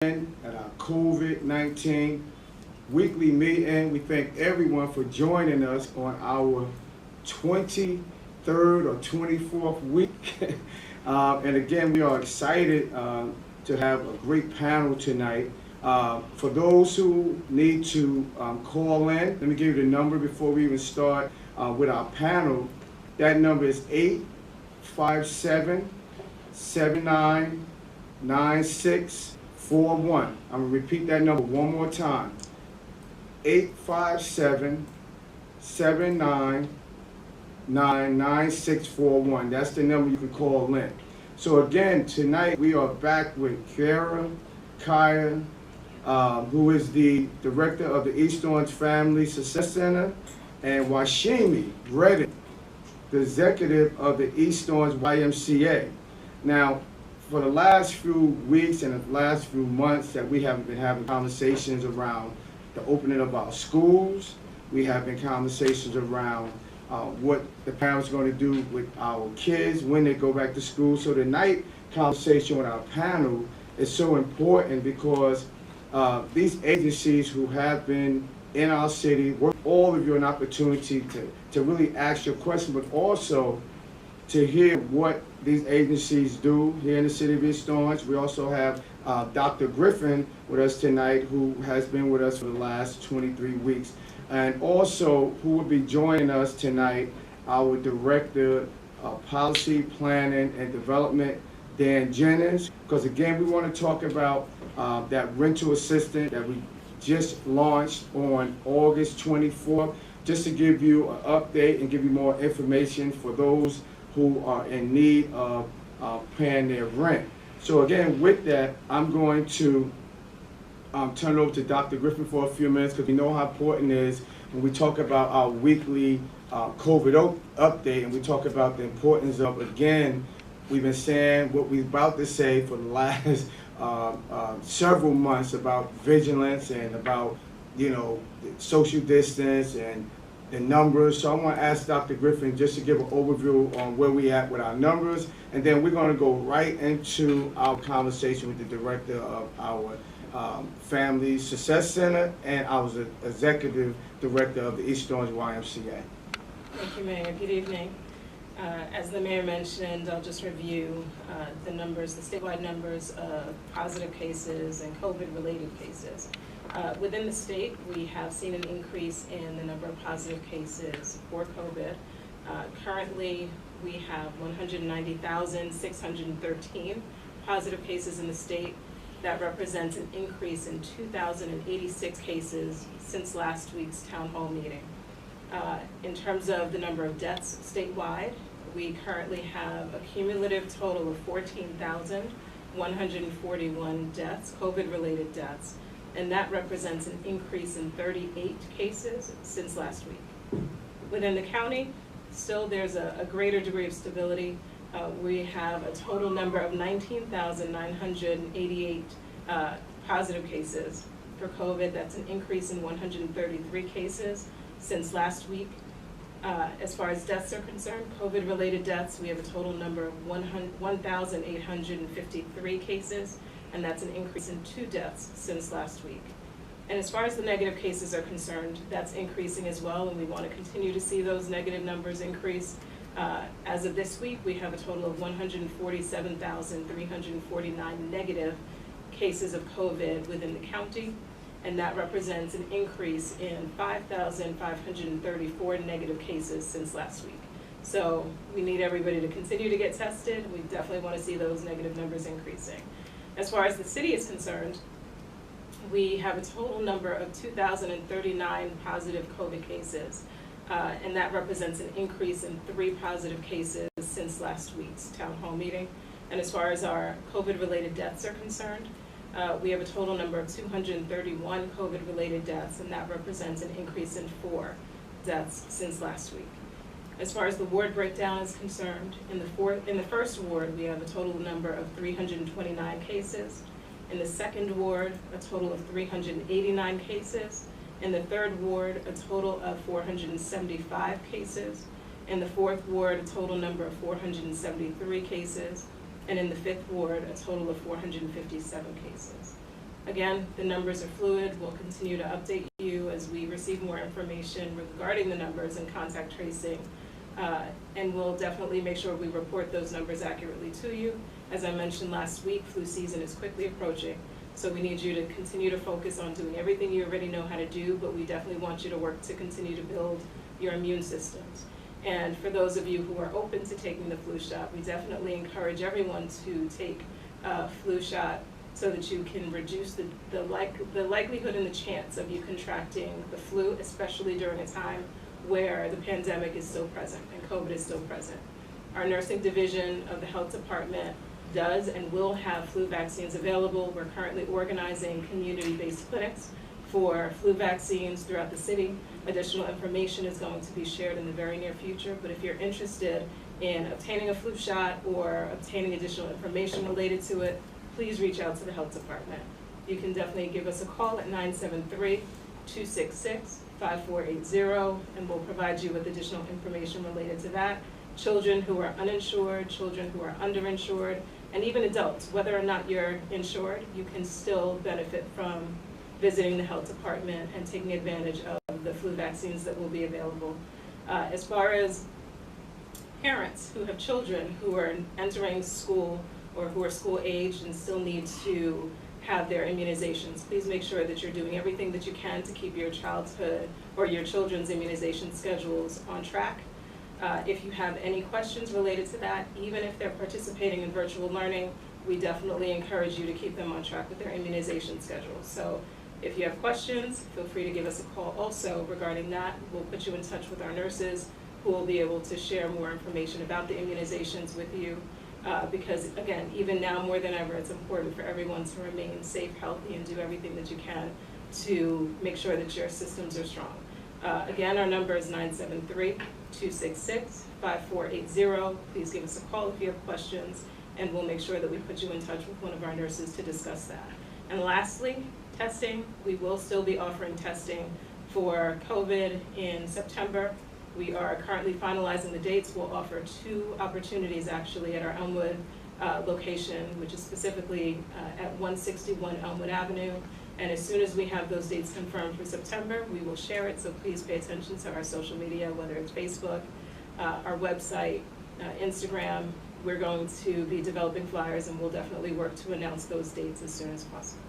at our COVID-19 weekly meeting. We thank everyone for joining us on our 23rd or 24th week. And again, we are excited to have a great panel tonight. For those who need to call in, let me give you the number before we even start with our panel. That number is 857-799641. I'm going to repeat that number one more time. 857-799-9641. That's the number you can call in. So again, tonight we are back with Kaya, who is the director of the East Orange Family Success Center, and Washimi Reddick, the executive of the East Orange YMCA. Now, for the last few weeks and the last few months that we have been having conversations around the opening of our schools, we have been conversations around what the parents are going to do with our kids when they go back to school. So tonight, conversation with our panel is so important because these agencies who have been in our city, all of you an opportunity to really ask your question, but also to hear what these agencies do here in the city of East Orange. We also have Dr. Griffin with us tonight, who has been with us for the last 23 weeks. And also, who will be joining us tonight, our Director of Policy, Planning, and Development, Dan Jennings. Because again, we want to talk about that rental assistance that we just launched on August 24th, just to give you an update and give you more information for those who are in need of paying their rent. So again, with that, I'm going to turn it over to Dr. Griffin for a few minutes, because we know how important it is when we talk about our weekly COVID update, and we talk about the importance of, again, we've been saying what we're about to say for the last several months about vigilance and about, social distance and the numbers. So I want to ask Dr. Griffin just to give an overview on where we at with our numbers, and then we're going to go right into our conversation with the director of our Family Success Center and our executive director of the East Orange YMCA. Thank you, Mayor. Good evening. As the mayor mentioned, I'll just review the numbers, the statewide numbers of positive cases and COVID-related cases. Within the state, we have seen an increase in the number of positive cases for COVID. Currently, we have 190,613 positive cases in the state. That represents an increase in 2,086 cases since last week's town hall meeting. In terms of the number of deaths statewide, we currently have a cumulative total of 14,141 deaths, COVID-related deaths, and that represents an increase in 38 cases since last week. Within the county, still there's a greater degree of stability. We have a total number of 19,988 positive cases for COVID. That's an increase in 133 cases since last week. As far as deaths are concerned, COVID-related deaths, we have a total number of 1,853 cases, and that's an increase in 2 deaths since last week. And as far as the negative cases are concerned, that's increasing as well, and we want to continue to see those negative numbers increase. As of this week, we have a total of 147,349 negative cases of COVID within the county, and that represents an increase in 5,534 negative cases since last week. So we need everybody to continue to get tested. We definitely want to see those negative numbers increasing. As far as the city is concerned, we have a total number of 2,039 positive COVID cases, and that represents an increase in 3 positive cases since last week's town hall meeting. And as far as our COVID-related deaths are concerned, we have a total number of 231 COVID-related deaths, and that represents an increase in 4 deaths since last week. As far as the ward breakdown is concerned, in the first ward, we have a total number of 329 cases. In the second ward, a total of 389 cases. In the third ward, a total of 475 cases. In the fourth ward, a total number of 473 cases. And in the fifth ward, a total of 457 cases. Again, the numbers are fluid. We'll continue to update you as we receive more information regarding the numbers and contact tracing. And we'll definitely make sure we report those numbers accurately to you. As I mentioned last week, flu season is quickly approaching. So we need you to continue to focus on doing everything you already know how to do, but we definitely want you to work to continue to build your immune systems. And for those of you who are open to taking the flu shot, we definitely encourage everyone to take a flu shot so that you can reduce the likelihood and the chance of you contracting the flu, especially during a time where the pandemic is still present and COVID is still present. Our nursing division of the health department does and will have flu vaccines available. We're currently organizing community-based clinics for flu vaccines throughout the city. Additional information is going to be shared in the very near future, but if you're interested in obtaining a flu shot or obtaining additional information related to it, please reach out to the health department. You can definitely give us a call at 973-266-5480, and we'll provide you with additional information related to that. Children who are uninsured, children who are underinsured, and even adults, whether or not you're insured, you can still benefit from visiting the health department and taking advantage of the flu vaccines that will be available. As far as parents who have children who are entering school or who are school aged and still need to have their immunizations, please make sure that you're doing everything that you can to keep your childhood or your children's immunization schedules on track. If you have any questions related to that, even if they're participating in virtual learning, we definitely encourage you to keep them on track with their immunization schedules. So if you have questions, feel free to give us a call also regarding that. We'll put you in touch with our nurses who will be able to share more information about the immunizations with you. Because again, even now more than ever, it's important for everyone to remain safe, healthy, and do everything that you can to make sure that your systems are strong. Again, our number is 973-266-5480. Please give us a call if you have questions, and we'll make sure that we put you in touch with one of our nurses to discuss that. And lastly, testing. We will still be offering testing for COVID in September. We are currently finalizing the dates. We'll offer 2 opportunities actually at our Elmwood location, which is specifically at 161 Elmwood Avenue. And as soon as we have those dates confirmed for September, we will share it. So please pay attention to our social media, whether it's Facebook, our website, Instagram. We're going to be developing flyers, and we'll definitely work to announce those dates as soon as possible.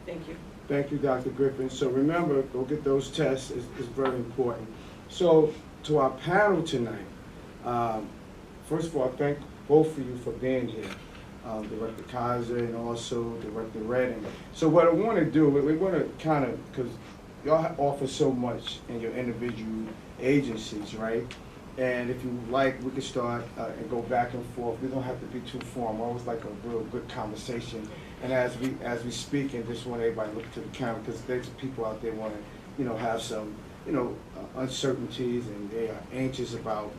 Thank you. Thank you, Dr. Griffin. So remember, go get those tests. It's very important. So to our panel tonight, first of all, thank both of you for being here. Director Kaiser and also Director Redding. So what I want to do, we want to kind of, because y'all offer so much in your individual agencies, right? And if you like, we could start and go back and forth. We don't have to be too formal. Always like a real good conversation. And as we speak, and just want everybody to look to the camera, because there's people out there want to, have some, uncertainties, and they are anxious about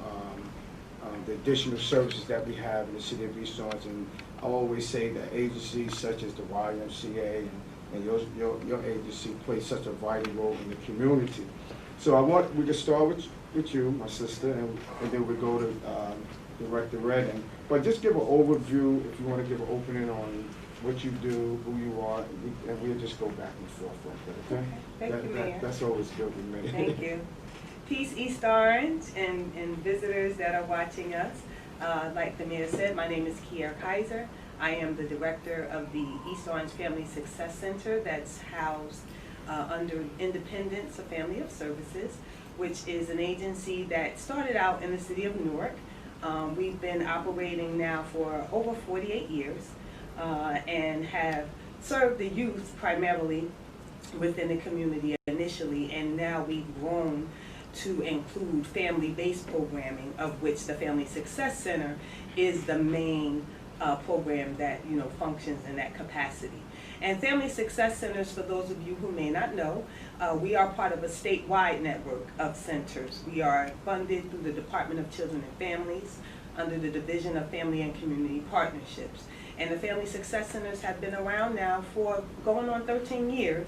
the additional services that we have in the city of East Orange. And I always say that agencies such as the YMCA and your agency play such a vital role in the community. So we can start with you, my sister, and then we go to Director Redding. But just give an overview, if you want to give an opening on what you do, who you are, and we'll just go back and forth like that, okay? Thank you, Mayor. That's always good with me. Thank you. Peace, East Orange, and visitors that are watching us. Like the Mayor said, my name is Kiera Kaiser. I am the director of the East Orange Family Success Center that's housed under Independence, a Family of Services, which is an agency that started out in the city of Newark. We've been operating now for over 48 years and have served the youth primarily within the community initially, and now we've grown to include family-based programming, of which the Family Success Center is the main program that functions in that capacity. And Family Success Centers, for those of you who may not know, we are part of a statewide network of centers. We are funded through the Department of Children and Families under the Division of Family and Community Partnerships. And the Family Success Centers have been around now for going on 13 years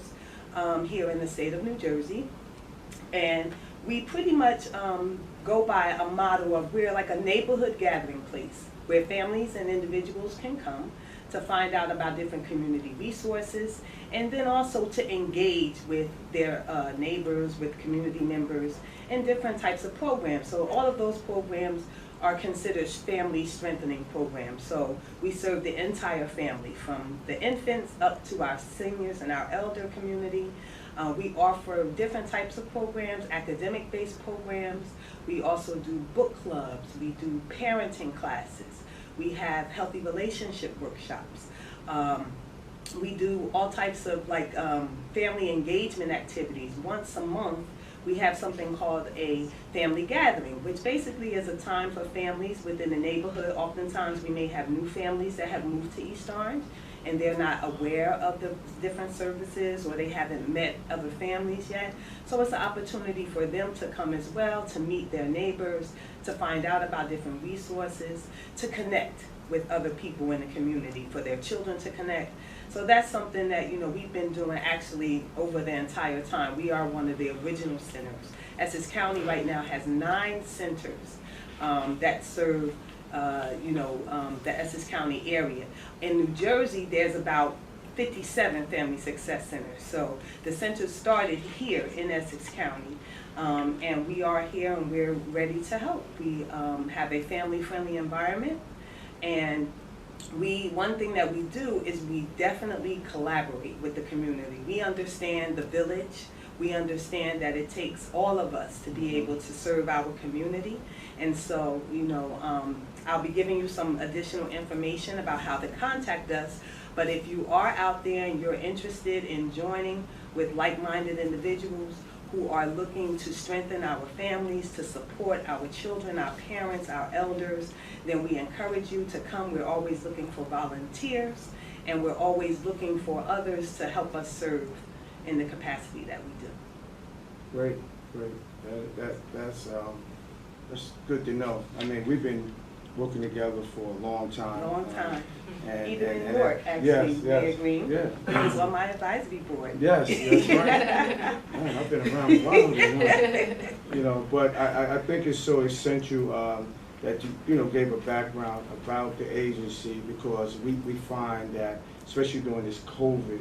here in the state of New Jersey. And we pretty much go by a model of we're like a neighborhood gathering place where families and individuals can come to find out about different community resources, and then also to engage with their neighbors, with community members, in different types of programs. So all of those programs are considered family strengthening programs. So we serve the entire family, from the infants up to our seniors and our elder community. We offer different types of programs, academic-based programs. We also do book clubs. We do parenting classes. We have healthy relationship workshops. We do all types of family engagement activities. Once a month, we have something called a family gathering, which basically is a time for families within the neighborhood. Oftentimes we may have new families that have moved to East Orange, and they're not aware of the different services, or they haven't met other families yet. So it's an opportunity for them to come as well, to meet their neighbors, to find out about different resources, to connect with other people in the community, for their children to connect. So that's something that we've been doing actually over the entire time. We are one of the original centers. Essex County right now has 9 centers that serve the Essex County area. In New Jersey, there's about 57 family success centers. So the center started here in Essex County, and we are here and we're ready to help. We have a family-friendly environment, and one thing that we do is we definitely collaborate with the community. We understand the village. We understand that it takes all of us to be able to serve our community. And so, I'll be giving you some additional information about how to contact us. But if you are out there and you're interested in joining with like-minded individuals who are looking to strengthen our families, to support our children, our parents, our elders, then we encourage you to come. We're always looking for volunteers, and we're always looking for others to help us serve in the capacity that we do. Great, great. That's good to know. I mean, we've been working together for a long time. Long time. And, Even and, in and work, actually, yes, Mayor Green. Yeah. He's on my advisory board. Yes, that's right. Man, I've been around a while, but I think it's so essential that you gave a background about the agency, because we find that, especially during this COVID,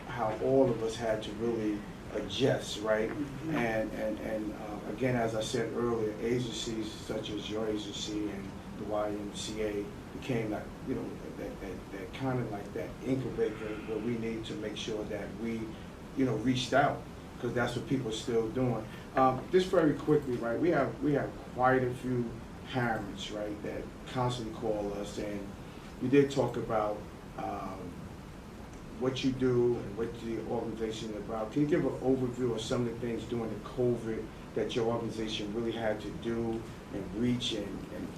how all of us had to really adjust, right? Mm-hmm. And again, as I said earlier, agencies such as your agency and the YMCA became like, that kind of like that incubator where we need to make sure that we, reached out, because that's what people are still doing. Just very quickly, right? We have quite a few parents, right, that constantly call us, and we did talk about what you do and what the organization is about. Can you give an overview of some of the things during the COVID that your organization really had to do and reach and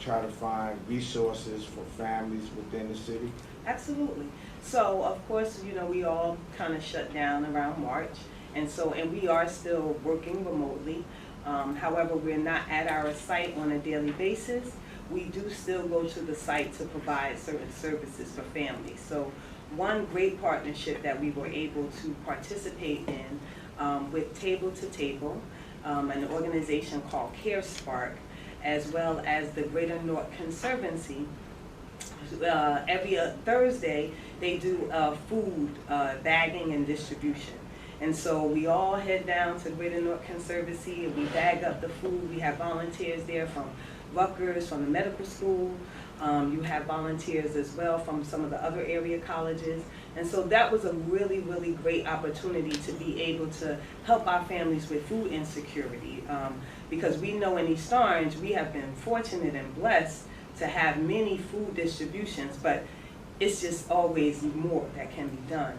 try to find resources for families within the city? Absolutely. So, of course, we all kind of shut down around March, and we are still working remotely. However, we're not at our site on a daily basis. We do still go to the site to provide certain services for families. So one great partnership that we were able to participate in with Table to Table, an organization called CareSpark, as well as the Greater North Conservancy. Every Thursday, they do food bagging and distribution. And so we all head down to Greater North Conservancy and we bag up the food. We have volunteers there from Rutgers, from the medical school. You have volunteers as well from some of the other area colleges. And so that was a really, really great opportunity to be able to help our families with food insecurity. Because we know in East Orange, we have been fortunate and blessed to have many food distributions, but it's just always more that can be done.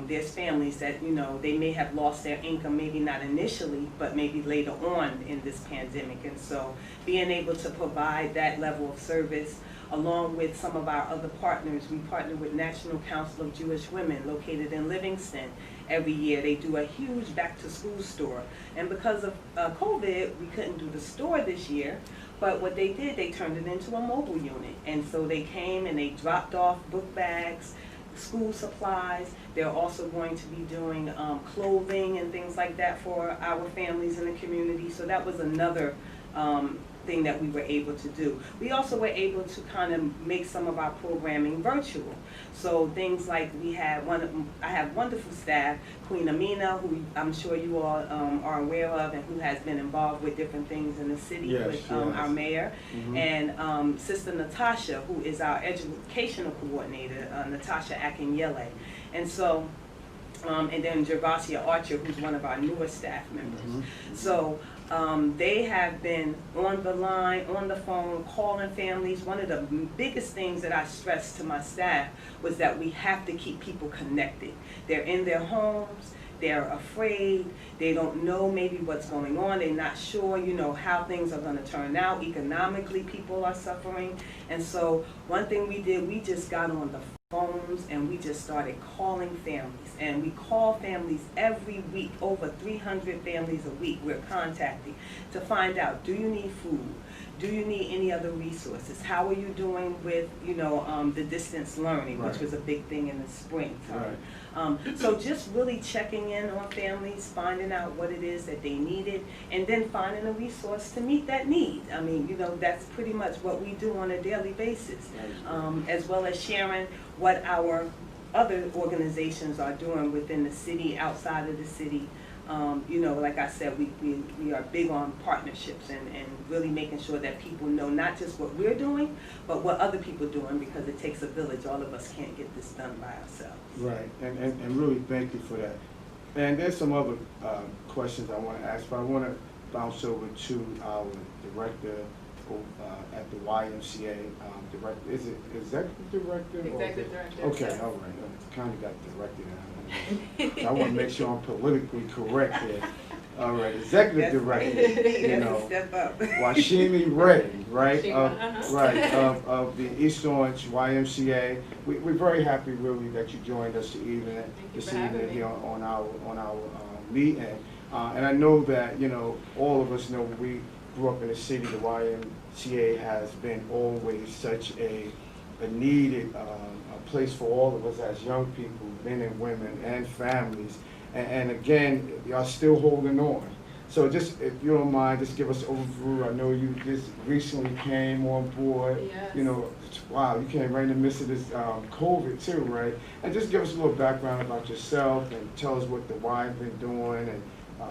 There's families that, they may have lost their income, maybe not initially, but maybe later on in this pandemic. And so being able to provide that level of service, along with some of our other partners, we partner with National Council of Jewish Women located in Livingston. Every year they do a huge back to school store. And because of COVID, we couldn't do the store this year. But what they did, they turned it into a mobile unit. And so they came and they dropped off book bags, school supplies. They're also going to be doing clothing and things like that for our families in the community. So that was another thing that we were able to do. We also were able to kind of make some of our programming virtual. So things like I have wonderful staff, Queen Amina, who I'm sure you all are aware of, and who has been involved with different things in the city, yes, with yes. our mayor, and Sister Natasha, who is our educational coordinator, Natasha Akinyele. And so, and then Gervasia Archer, who's one of our newer staff members. So they have been on the line, on the phone, calling families. One of the biggest things that I stressed to my staff was that we have to keep people connected. They're in their homes, they're afraid, they don't know maybe what's going on, they're not sure, you know, how things are going to turn out. Economically, people are suffering. And so one thing we did, we just got on the phones and we just started calling families, and we call families every week. Over 300 families a week we're contacting to find out, do you need food, do you need any other resources, how are you doing with, you know, the distance learning, which was a big thing in the spring time. So just really checking in on families, finding out what it is that they needed, and then finding a resource to meet that need. I mean, you know, that's pretty much what we do on a daily basis, as well as sharing what our other organizations are doing within the city, outside of the city. You know, like I said, we are big on partnerships and really making sure that people know not just what we're doing, but what other people are doing, because it takes a village. All of us can't get this done by ourselves. Right, and really thank you for that. And there's some other questions I want to ask, but I want to bounce over to our director at the YMCA. Director, is it executive director? Executive director. Okay, all right. I kind of got directed. I want to make sure I'm politically correct here. All right, executive director. You know, step up. Washimi Ray, right? Of the East Orange YMCA. We're very happy, really, that you joined us this evening here on our meeting. And I know that, you know, all of us know when we grew up in the city, the YMCA has been always such a needed place for all of us as young people, men and women and families. And again, y'all still holding on. So just, if you don't mind, just give us an overview. I know you just recently came on board. Yes. You know, wow, you came right in the midst of this COVID too, right? And just give us a little background about yourself and tell us what the Y has been doing and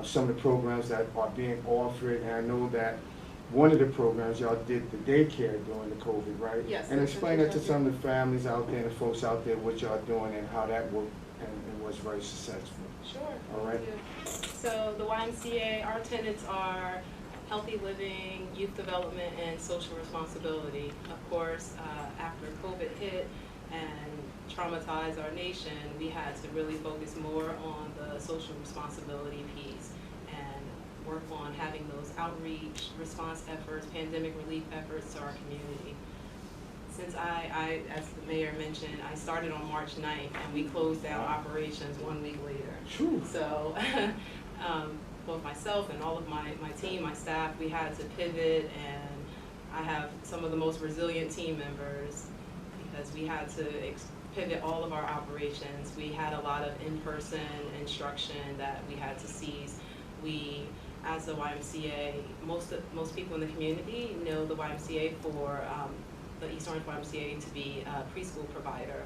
some of the programs that are being offered. And I know that one of the programs y'all did the daycare during the COVID, right? Yes. And explain that to some of the families out there and the folks out there what y'all doing and how that worked and was very successful. Sure. All right. So the YMCA, our tenets are healthy living, youth development, and social responsibility. Of course, after COVID hit and traumatized our nation, we had to really focus more on the social responsibility piece and work on having those outreach, response efforts, pandemic relief efforts to our community. Since I, as the mayor mentioned, I started on March 9th and we closed down operations 1 week later. True. So both myself and all of my team, my staff, we had to pivot, and I have some of the most resilient team members because we had to pivot all of our operations. We had a lot of in-person instruction that we had to cease. We, as the YMCA, most people in the community know the YMCA for the East Orange YMCA to be a preschool provider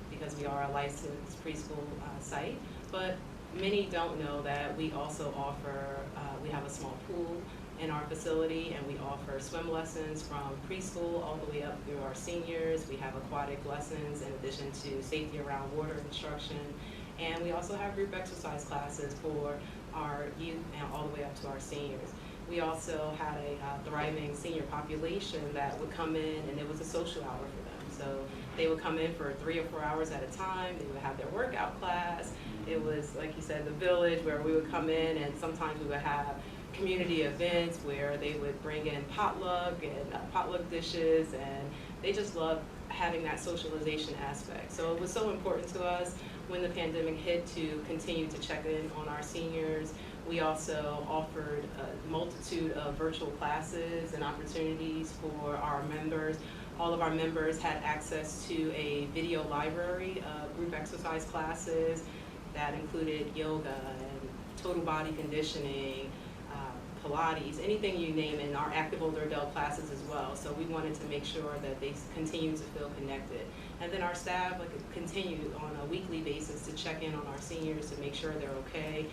because we are a licensed preschool site, but many don't know that we also offer, we have a small pool in our facility, and we offer swim lessons from preschool all the way up through our seniors. We have aquatic lessons in addition to safety around water instruction, and we also have group exercise classes for our youth and all the way up to our seniors. We also had a thriving senior population that would come in, and it was a social hour for them. So they would come in for 3 or 4 hours at a time. They would have their workout class. It was, like you said, the village where we would come in, and sometimes we would have community events where they would bring in potluck and potluck dishes, and they just loved having that socialization aspect. So it was so important to us when the pandemic hit to continue to check in on our seniors. We also offered a multitude of virtual classes and opportunities for our members. All of our members had access to a video library of group exercise classes that included yoga and total body conditioning, Pilates, anything you name, and our active older adult classes as well. So we wanted to make sure that they continue to feel connected. And then our staff continued on a weekly basis to check in on our seniors to make sure they're okay.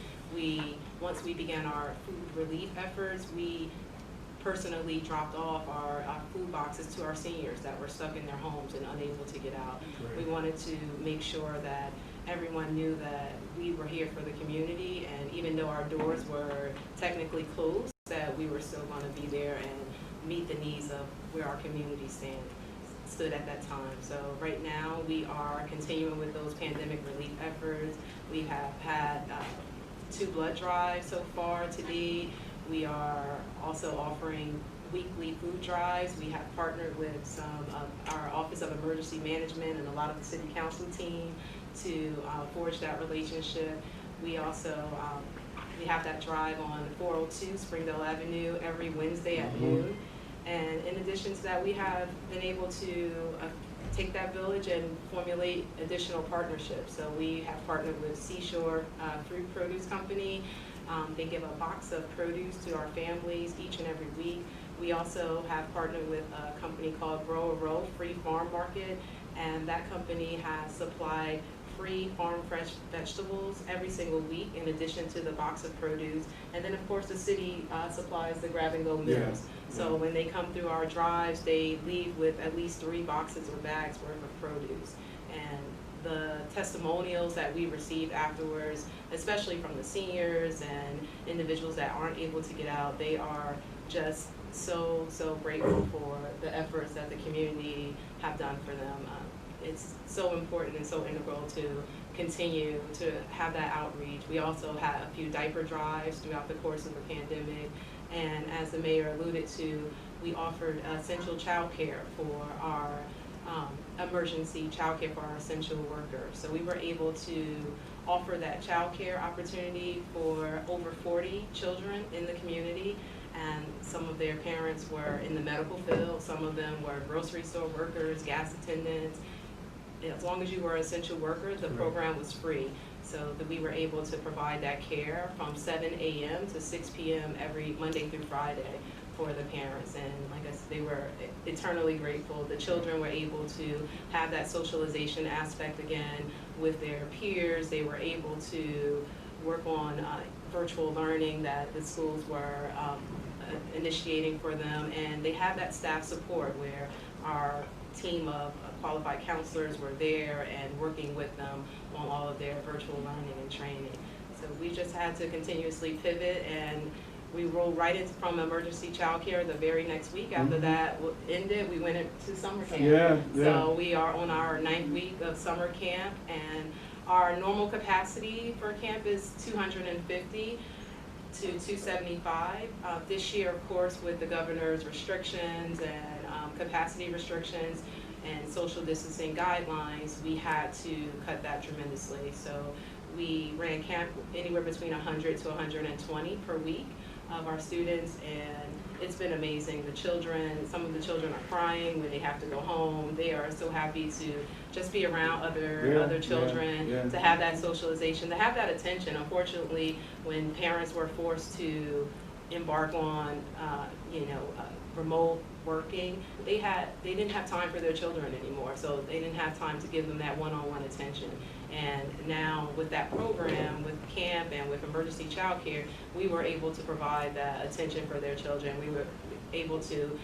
Once we began our food relief efforts, we personally dropped off our food boxes to our seniors that were stuck in their homes and unable to get out. Great. We wanted to make sure that everyone knew that we were here for the community, and even though our doors were technically closed, that we were still going to be there and meet the needs of where our community stood at that time. So right now we are continuing with those pandemic relief efforts. We have had 2 blood drives so far to date. We are also offering weekly food drives. We have partnered with some of our Office of Emergency Management and a lot of the City Council team to forge that relationship. We also we have that drive on 402 Springdale Avenue every Wednesday at noon. And in addition to that, we have been able to take that village and formulate additional partnerships. So we have partnered with Seashore Fruit Produce Company. They give a box of produce to our families each and every week. We also have partnered with a company called Grow a Row Free Farm Market, and that company has supplied free farm fresh vegetables every single week in addition to the box of produce. And then of course the city supplies the grab and go meals. So when they come through our drives, they leave with at least 3 boxes or bags worth of produce. And the testimonials that we received afterwards, especially from the seniors and individuals that aren't able to get out, they are just so grateful for the efforts that the community have done for them. It's so important and so integral to continue to have that outreach. We also had a few diaper drives throughout the course of the pandemic, and as the mayor alluded to, we offered essential child care for our emergency child care for our essential workers. So we were able to offer that child care opportunity for over 40 children in the community, and some of their parents were in the medical field, some of them were grocery store workers, gas attendants. As long as you were an essential worker, the program was free. So that we were able to provide that care from 7 a.m. to 6 p.m. every Monday through Friday for the parents. And like I said, they were eternally grateful. The children were able to have that socialization aspect again with their peers. They were able to work on virtual learning that the schools were initiating for them. And they have that staff support where our team of qualified counselors were there and working with them on all of their virtual learning and training. So we just had to continuously pivot, and we rolled right into from emergency child care the very next week. After that ended, we went into summer camp. So we are on our 9th week of summer camp, and our normal capacity for camp is 250 to 275. This year, of course, with the governor's restrictions and capacity restrictions and social distancing guidelines, we had to cut that tremendously. So we ran camp anywhere between 100 to 120 per week of our students, and it's been amazing. The children, some of the children are crying when they have to go home. They are so happy to just be around other children, to have that socialization, to have that attention. Unfortunately, when parents were forced to embark on, remote working, they didn't have time for their children anymore. So they didn't have time to give them that one-on-one attention. And now with that program, with camp and with emergency child care, we were able to provide that attention for their children. We were able to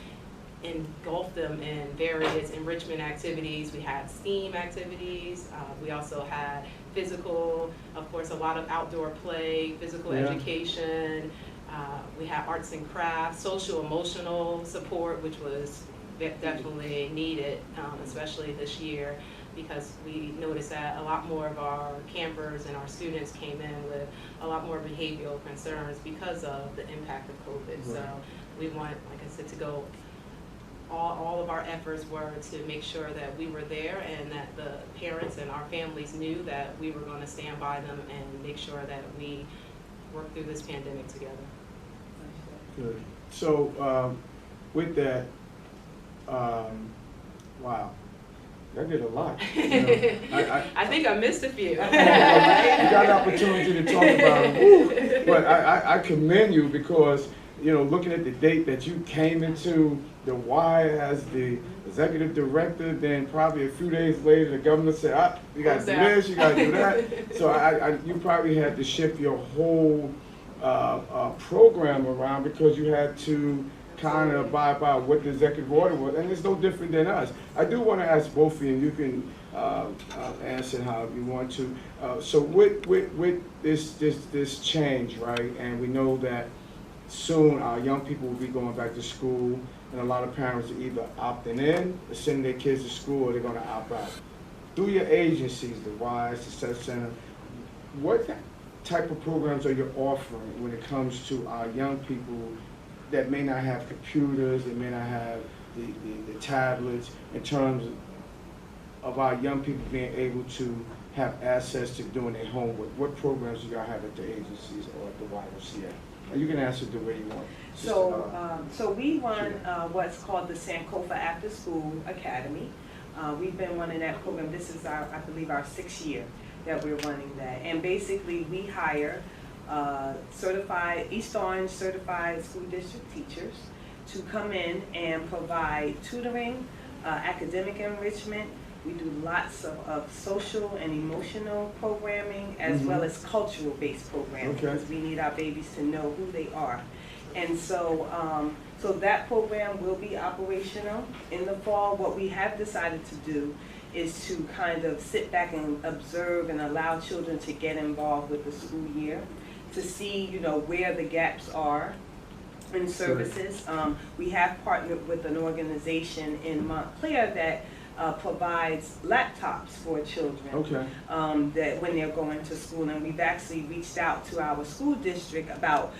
engulf them in various enrichment activities. We had STEAM activities. We also had physical, of course, a lot of outdoor play, physical education. We had arts and crafts, social emotional support, which was definitely needed, especially this year, because we noticed that a lot more of our campers and our students came in with a lot more behavioral concerns because of the impact of COVID. So we want, like I said, to go, all of our efforts were to make sure that we were there and that the parents and our families knew that we were going to stand by them and make sure that we work through this pandemic together. Good. So with that, wow, I did a lot. I think I missed a few. You got an opportunity to talk about it. But I commend you because looking at the date that you came into the Y as the executive director, then probably a few days later the governor said, you got to do this, you got to do that. So you probably had to shift your whole program around because you had to kind of abide by what the executive order was, and it's no different than us. I do want to ask both of you, and you can answer however you want to. So with this change, right, and we know that soon our young people will be going back to school, and a lot of parents are either opting in or sending their kids to school, or they're going to opt out. Through your agencies, the WISE, the Success Center, what type of programs are you offering when it comes to our young people that may not have computers, they may not have the tablets, in terms of our young people being able to have access to doing their homework? What programs do y'all have at the agencies or at the YMCA? And you can answer the way you want. So we run what's called the Sankofa After School Academy. We've been running that program. This is I believe our 6th year that we're running that. And basically we hire East Orange certified school district teachers to come in and provide tutoring, academic enrichment. We do lots of social and emotional programming, as well as cultural based programming, because we need our babies to know who they are. And so so that program will be operational in the fall. What we have decided to do is to kind of sit back and observe and allow children to get involved with the school year, to see, where the gaps are in services. We have partnered with an organization in Montclair that provides laptops for children that when they're going to school, and we've actually reached out to our school district about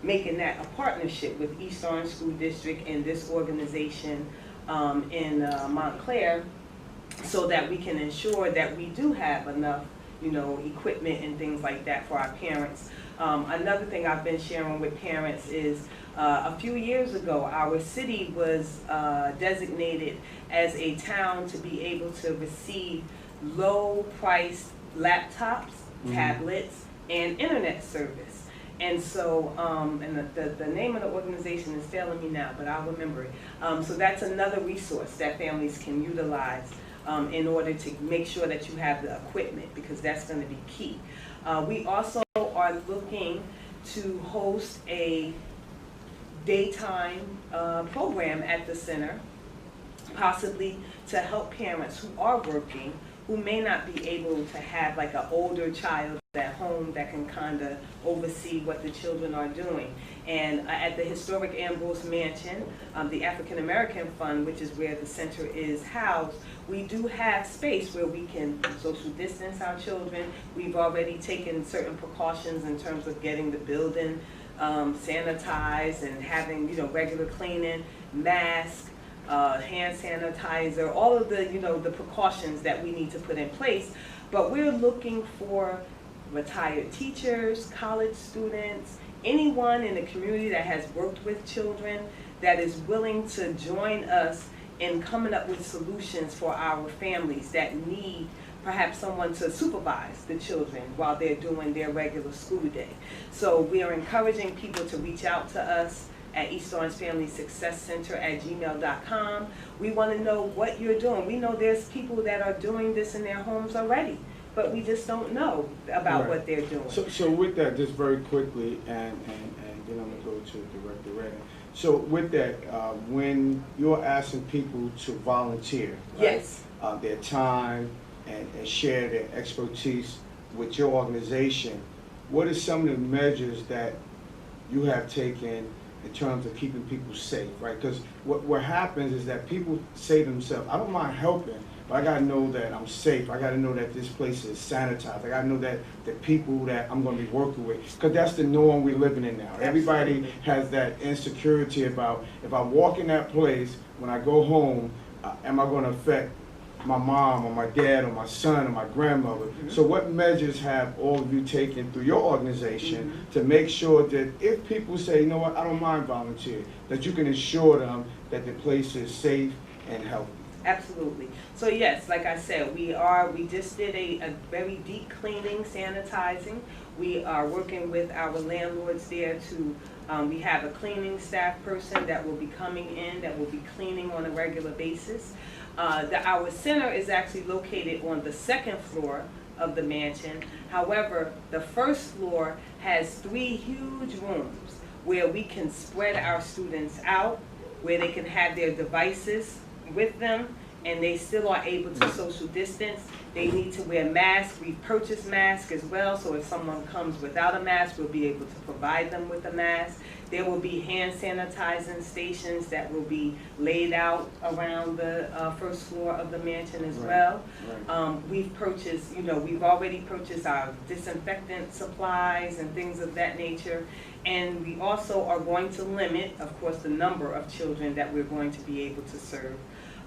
making that a partnership with East Orange School District and this organization in Montclair, so that we can ensure that we do have enough equipment and things like that for our parents. Another thing I've been sharing with parents is a few years ago, our city was designated as a town to be able to receive low-priced laptops, tablets, and internet service. And so, and the name of the organization is failing me now, but I'll remember it. So that's another resource that families can utilize in order to make sure that you have the equipment, because that's going to be key. We also are looking to host a daytime program at the center, possibly to help parents who are working, who may not be able to have like an older child at home that can kind of oversee what the children are doing. And at the historic Ambrose Mansion, the African American Fund, which is where the center is housed, we do have space where we can social distance our children. We've already taken certain precautions in terms of getting the building sanitized and having regular cleaning, masks, hand sanitizer, all of the the precautions that we need to put in place. But we're looking for retired teachers, college students, anyone in the community that has worked with children that is willing to join us in coming up with solutions for our families that need perhaps someone to supervise the children while they're doing their regular school day. So we are encouraging people to reach out to us at East Orange Family Success Center at gmail.com. We want to know what you're doing. We know there's people that are doing this in their homes already, but we just don't know about what they're doing. So with that, just very quickly, and then I'm going to go to Director Redding. So with that, when you're asking people to volunteer, yes, their time and share their expertise with your organization, what are some of the measures that you have taken in terms of keeping people safe, right? Because what happens is that people say to themselves, I don't mind helping, but I got to know that I'm safe. I got to know that this place is sanitized. I got to know that the people that I'm going to be working with, because that's the norm we're living in now. Absolutely. Everybody has that insecurity about, if I walk in that place, when I go home, am I going to affect my mom or my dad or my son or my grandmother? So what measures have all of you taken through your organization to make sure that if people say, you know what, I don't mind volunteering, that you can assure them that the place is safe and healthy? Absolutely. So yes, like I said, we just did a very deep cleaning, sanitizing. We are working with our landlords there to, we have a cleaning staff person that will be coming in, that will be cleaning on a regular basis. Our center is actually located on the second floor of the mansion. However, the first floor has 3 huge rooms where we can spread our students out, where they can have their devices with them, and they still are able to social distance. They need to wear masks. We've purchased masks as well, so if someone comes without a mask, we'll be able to provide them with a mask. There will be hand sanitizing stations that will be laid out around the first floor of the mansion as well. Right. We've purchased, we've already purchased our disinfectant supplies and things of that nature. And we also are going to limit, of course, the number of children that we're going to be able to serve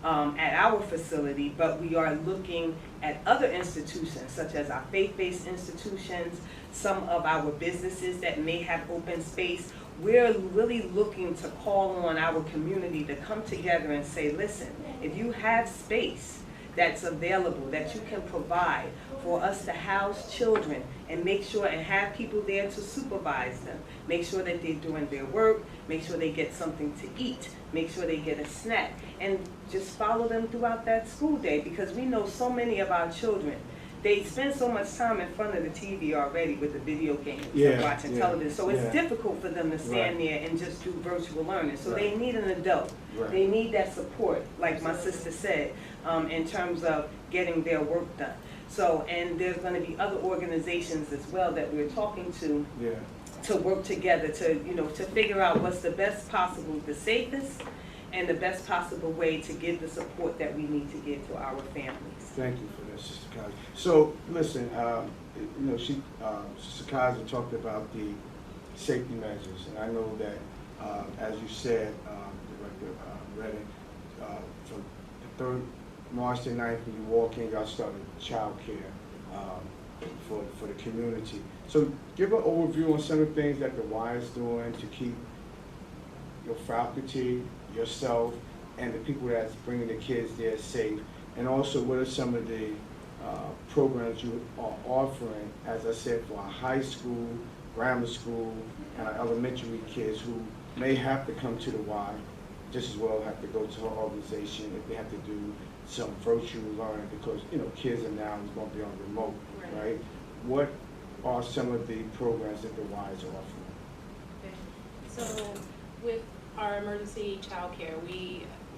at our facility, but we are looking at other institutions, such as our faith-based institutions, some of our businesses that may have open space. We're really looking to call on our community to come together and say, listen, if you have space that's available, that you can provide for us to house children and make sure and have people there to supervise them, make sure that they're doing their work, make sure they get something to eat, make sure they get a snack, and just follow them throughout that school day, because we know so many of our children, they spend so much time in front of the TV already with the video games and watching television. So it's difficult for them to stand there and just do virtual learning. So they need an adult. They need that support, like my sister said, in terms of getting their work done. So, and there's going to be other organizations as well that we're talking to work together to, to figure out what's the best possible, the safest and the best possible way to give the support that we need to give to our families. Thank you for that, Sister Kaiser. So, listen, Sister Kaiser talked about the safety measures, and I know that, as you said, Director Redding, from the 3rd March to 9th, when you walk in, y'all started child care for the community. So give an overview on some of the things that the Y is doing to keep your faculty, yourself, and the people that's bringing the kids there safe. And also, what are some of the programs you are offering, as I said, for our high school, grammar school, and our elementary kids who may have to come to the Y, just as well have to go to her organization if they have to do some virtual learning, because kids are now going to be on remote, right? What are some of the programs that the Y is offering? Okay. So with our emergency child care,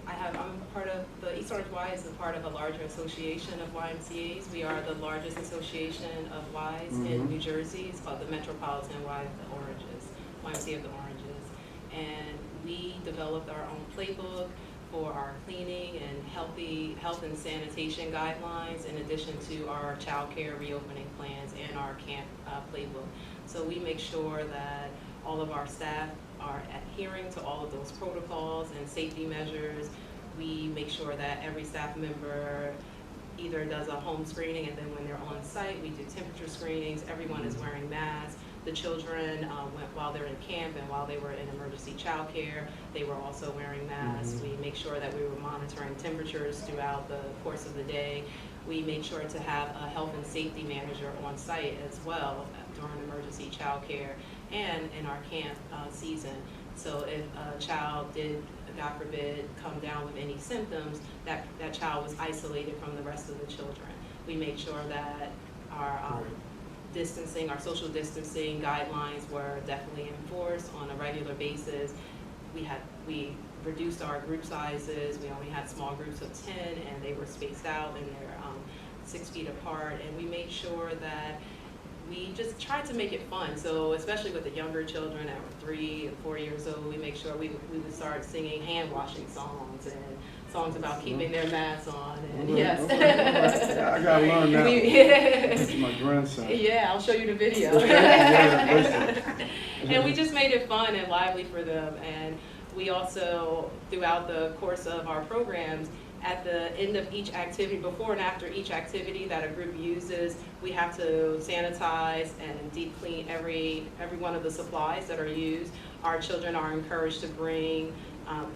I'm part of the East Orange Y is a part of a larger association of YMCAs. We are the largest association of Ys in New Jersey. It's called the Metropolitan Y of the Oranges, YMCA of the Oranges. And we developed our own playbook for our cleaning and health and sanitation guidelines, in addition to our child care reopening plans and our camp playbook. So we make sure that all of our staff are adhering to all of those protocols and safety measures. We make sure that every staff member either does a home screening, and then when they're on site, we do temperature screenings. Everyone is wearing masks. The children, while they're in camp and while they were in emergency child care, they were also wearing masks. We make sure that we were monitoring temperatures throughout the course of the day. We made sure to have a health and safety manager on site as well during emergency child care and in our camp season. So if a child did, God forbid, come down with any symptoms, that child was isolated from the rest of the children. We made sure that our distancing, our social distancing guidelines were definitely enforced on a regular basis. We reduced our group sizes. We only had small groups of 10, and they were spaced out, and they're 6 feet apart. And we made sure that we just tried to make it fun. So especially with the younger children that were 3 and 4 years old, we make sure we would start singing hand washing songs and songs about keeping their masks on. And yes. I gotta learn that. This is my grandson. Yeah, I'll show you the video. And we just made it fun and lively for them. And we also, throughout the course of our programs, at the end of each activity, before and after each activity that a group uses, we have to sanitize and deep clean every one of the supplies that are used. Our children are encouraged to bring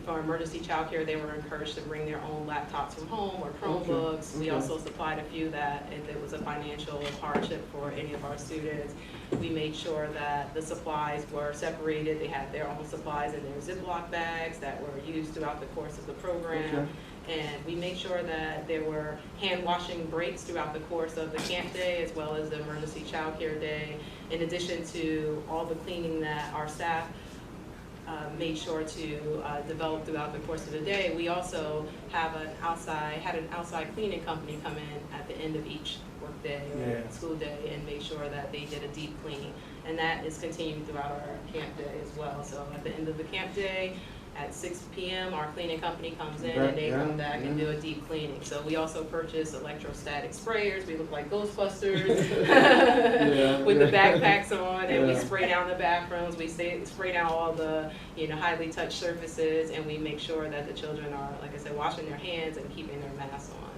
For emergency childcare, they were encouraged to bring their own laptops from home or Chromebooks. We also supplied a few that if it was a financial hardship for any of our students, we made sure that the supplies were separated. They had their own supplies in their Ziploc bags that were used throughout the course of the program. And we made sure that there were hand washing breaks throughout the course of the camp day as well as the emergency childcare day. In addition to all the cleaning that our staff made sure to develop throughout the course of the day, we also have had an outside cleaning company come in at the end of each work day or school day and make sure that they did a deep clean. And that is continuing throughout our camp day as well. So at the end of the camp day, at 6 p.m., our cleaning company comes in and they come back and do a deep cleaning. So we also purchased electrostatic sprayers. We look like Ghostbusters with the backpacks on, and we spray down the bathrooms. We spray down all the highly touched surfaces, and we make sure that the children are, like I said, washing their hands and keeping their masks on.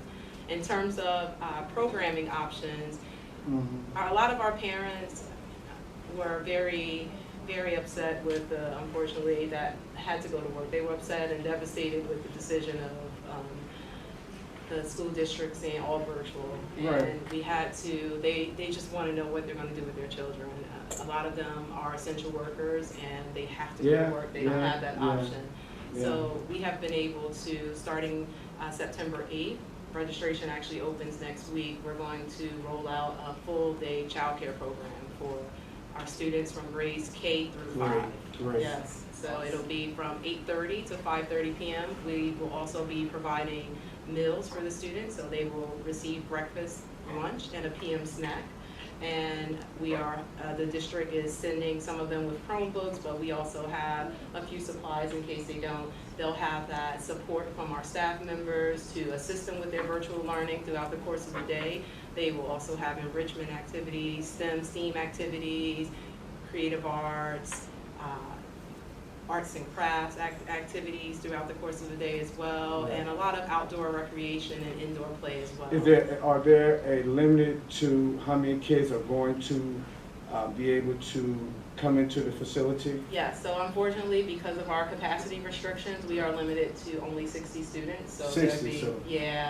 In terms of programming options, a lot of our parents were very upset with unfortunately, that had to go to work. They were upset and devastated with the decision of the school district saying all virtual. And we had to, they just want to know what they're going to do with their children. A lot of them are essential workers and they have to go to work. They don't have that option. So we have been able to, starting September 8th, registration actually opens next week. We're going to roll out a full day childcare program for our students from grades K through 5. Yes, so it'll be from 8:30 to 5:30 p.m. We will also be providing meals for the students, so they will receive breakfast, lunch, and a PM snack. And we are, the district is sending some of them with Chromebooks, but we also have a few supplies in case they don't. They'll have that support from our staff members to assist them with their virtual learning throughout the course of the day. They will also have enrichment activities, STEM activities, creative arts, arts and crafts activities throughout the course of the day as well, and a lot of outdoor recreation and indoor play as well. Are there a limit to how many kids are going to be able to come into the facility? Yes, so unfortunately, because of our capacity restrictions, we are limited to only 60 students. So 60, so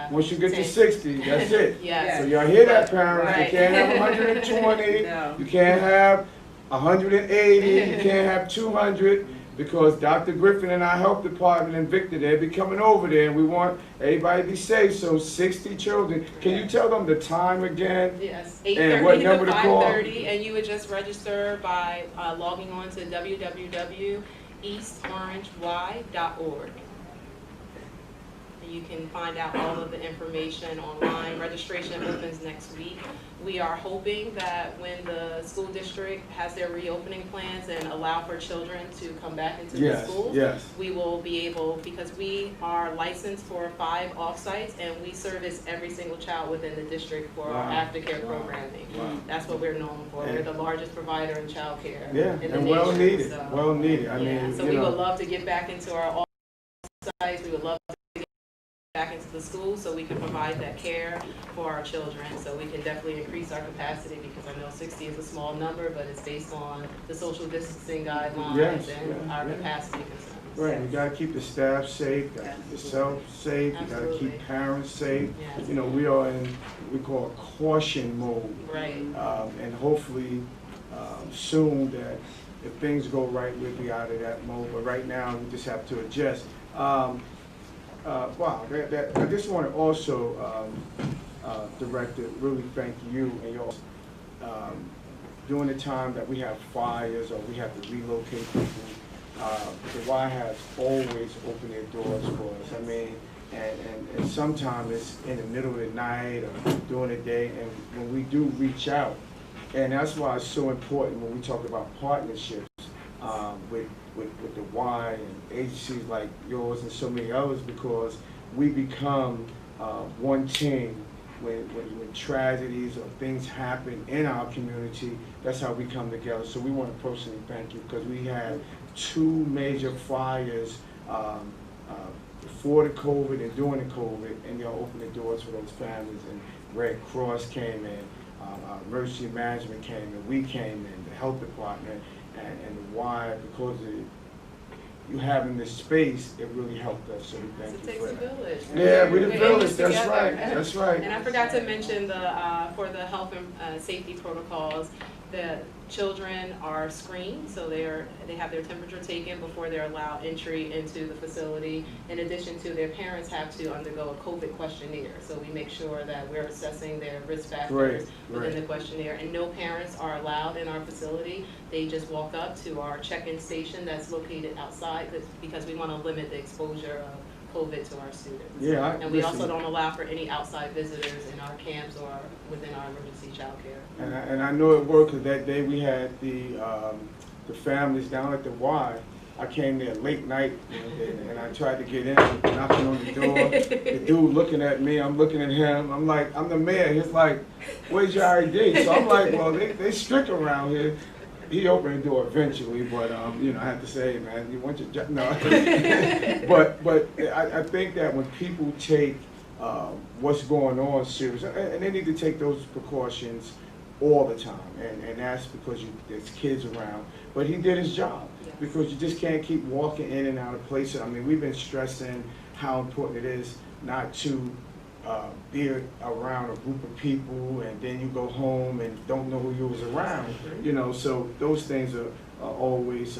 once you get to 60, that's it. Yes. So y'all hear that, parents? You can't have 120, you can't have 180, you can't have 200, because Dr. Griffin and our health department in Victor, they'll be coming over there, and we want everybody to be safe. So 60 children. Can you tell them the time again? Yes, 8:30 and to 5:30, and you would just register by logging on to www.eastorangey.org. You can find out all of the information online. Registration opens next week. We are hoping that when the school district has their reopening plans and allow for children to come back into the schools, we will be able, because we are licensed for 5 off-sites and we service every single child within the district for our aftercare programming. That's what we're known for. We're the largest provider in child care in the nation. Well needed, so, well needed. I mean, so we would love to get back into our off-sites. We would love to back into the school so we can provide that care for our children. So we can definitely increase our capacity, because I know 60 is a small number, but it's based on the social distancing guidelines and our capacity concerns. Right, you gotta keep the staff safe, you gotta keep yourself safe, you gotta keep parents safe. Yes. You know, we are in, we call it caution mode. Right. And hopefully soon that if things go right, we'll be out of that mode. But right now, we just have to adjust. Wow, I just want to also, Director, really thank you and your, during the time that we have fires or we have to relocate people, the Y has always opened their doors for us. I mean, and sometimes it's in the middle of the night or during the day, and when we do reach out, and that's why it's so important when we talk about partnerships with the Y and agencies like yours and so many others, because we become one team when tragedies or things happen in our community. That's how we come together. So we want to personally thank you, because we had 2 major fires before the COVID and during the COVID, and y'all opened the doors for those families, and Red Cross came in, emergency management came in, we came in, the health department, and the Y, because of you having this space, it really helped us. So we thank It you takes for a that. village. Yeah, we the We're in village. this That's together. right. That's right. And I forgot to mention for the health and safety protocols, the children are screened, so they have their temperature taken before they're allowed entry into the facility. In addition to, their parents have to undergo a COVID questionnaire, so we make sure that we're assessing their risk factors within the questionnaire. And no parents are allowed in our facility. They just walk up to our check-in station that's located outside, because we want to limit the exposure of COVID to our students. Yeah, and we also don't allow for any outside visitors in our camps or within our emergency child care. And I know it worked, because that day we had the families down at the Y. I came there late night, and I tried to get in, knocking on the door. The dude looking at me, I'm looking at him. I'm like, I'm the mayor. He's like, where's your ID? So I'm like, well, they strict around here. He opened the door eventually, but you know, I have to say, man, you want your job? No. but I think that when people take what's going on serious, and they need to take those precautions all the time, and that's because there's kids around. But he did his job, because you just can't keep walking in and out of places. I mean, we've been stressing how important it is not to be around a group of people, and then you go home and don't know who you was around, you know. So those things are always,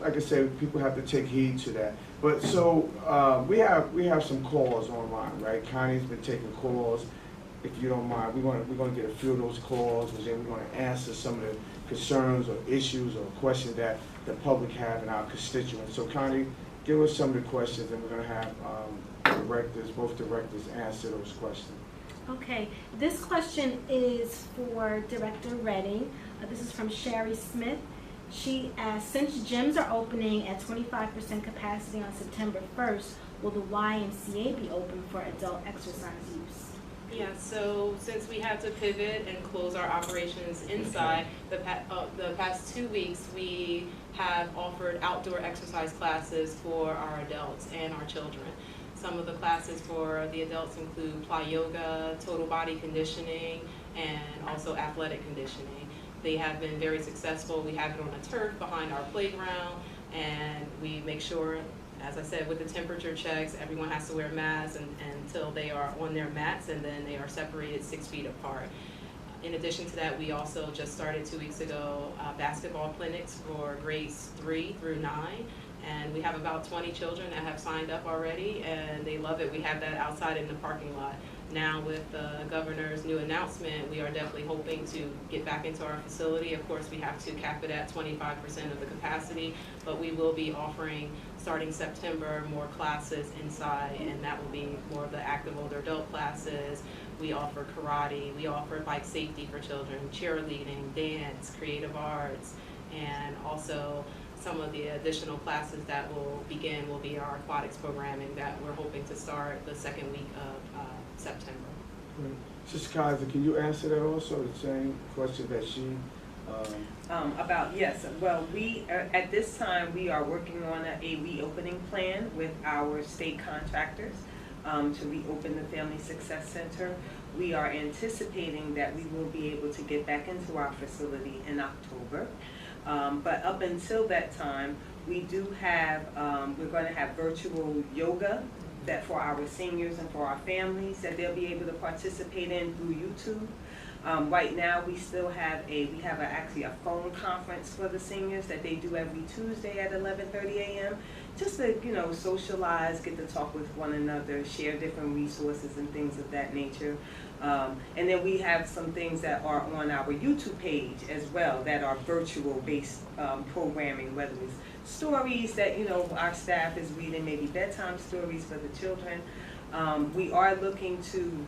like I said, people have to take heed to that. But so we have some calls online, right? Connie's been taking calls. If you don't mind, we're going to get a few of those calls, and then we're going to answer some of the concerns or issues or questions that the public have in our constituents. So Connie, give us some of the questions, and we're going to have both directors answer those questions. Okay, this question is for Director Redding. This is from Sherry Smith. She asked, since gyms are opening at 25% capacity on September 1st, will the YMCA be open for adult exercise use? Yeah, so since we had to pivot and close our operations inside, the past 2 weeks we have offered outdoor exercise classes for our adults and our children. Some of the classes for the adults include Ply Yoga, total body conditioning, and also athletic conditioning. They have been very successful. We have it on a turf behind our playground, and we make sure, as I said, with the temperature checks, everyone has to wear masks until they are on their mats, and then they are separated 6 feet apart. In addition to that, we also just started 2 weeks ago basketball clinics for grades 3 through 9. And we have about 20 children that have signed up already, and they love it. We have that outside in the parking lot. Now with the governor's new announcement, we are definitely hoping to get back into our facility. Of course, we have to cap it at 25% of the capacity, but we will be offering, starting September, more classes inside, and that will be more of the active older adult classes. We offer karate, we offer bike safety for children, cheerleading, dance, creative arts, and also some of the additional classes that will begin will be our aquatics programming that we're hoping to start the second week of September. Great. Sister Kaiser, can you answer that also, the same question that she... Yes, well, we at this time we are working on a reopening plan with our state contractors to reopen the Family Success Center. We are anticipating that we will be able to get back into our facility in October. But up until that time, we do have, we're going to have virtual yoga that for our seniors and for our families that they'll be able to participate in through YouTube. Right now, we still have actually a phone conference for the seniors that they do every Tuesday at 11:30 a.m. just to, you know, socialize, get to talk with one another, share different resources and things of that nature. And then we have some things that are on our YouTube page as well that are virtual based programming, whether it's stories that, you know, our staff is reading, maybe bedtime stories for the children. We are looking to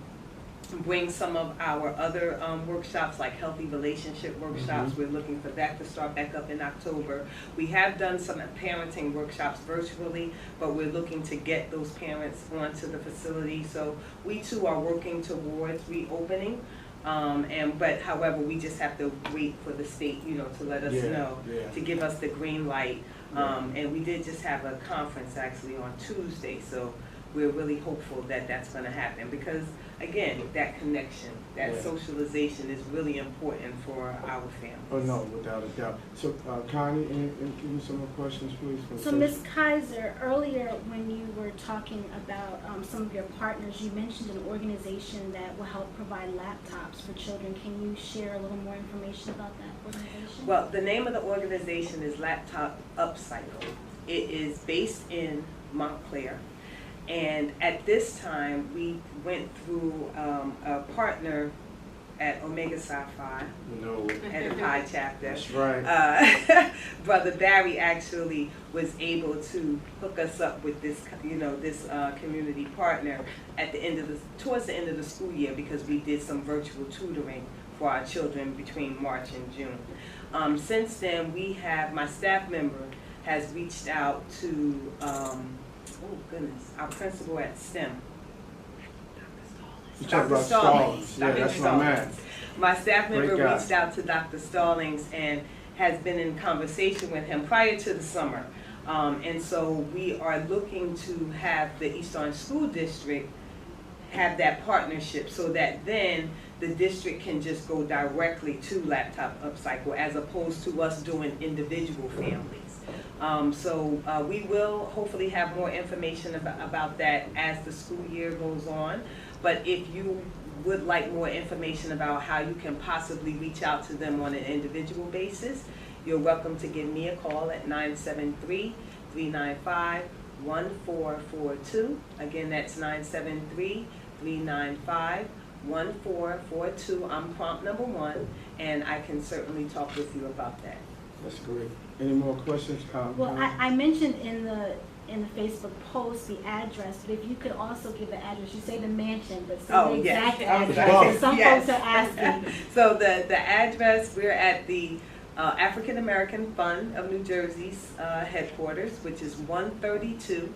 bring some of our other workshops, like healthy relationship workshops. We're looking for that to start back up in October. We have done some parenting workshops virtually, but we're looking to get those parents onto the facility. So we too are working towards reopening. But however, we just have to wait for the state, you know, to let us know, to give us the green light. And we did just have a conference actually on Tuesday, so we're really hopeful that that's going to happen because, again, that connection, that Yeah. socialization is really important for our families. Oh, no, without a doubt. So, Connie, and give me some more questions, please. from So, Central. Ms. Kaiser, earlier when you were talking about some of your partners, you mentioned an organization that will help provide laptops for children. Can you share a little more information about that organization? Well, the name of the organization is Laptop Upcycle. It is based in Montclair. And at this time, we went through a partner at Omega Psi Phi, No, at the Pi chapter. that's right. Brother Barry actually was able to hook us up with this, this community partner at the end of towards the end of the school year because we did some virtual tutoring for our children between March and June. Since then, my staff member has reached out to, our principal at STEM. You talk about Stallings. Yeah, that's my man. My staff member Great guy. reached out to Dr. Stallings and has been in conversation with him prior to the summer. And so we are looking to have the East Orange School District have that partnership so that then the district can just go directly to Laptop Upcycle as opposed to us doing individual families. We will hopefully have more information about that as the school year goes on. But if you would like more information about how you can possibly reach out to them on an individual basis, you're welcome to give me a call at 973-395-1442. Again, that's 973-395-1442. I'm prompt number 1, and I can certainly talk with you about that. That's great. Any more questions? Well, I mentioned in the Facebook post the address, but if you could also give the address, you say the mansion, but say the exact address, because some folks are asking. So the address, we're at the African American Fund of New Jersey's headquarters, which is 132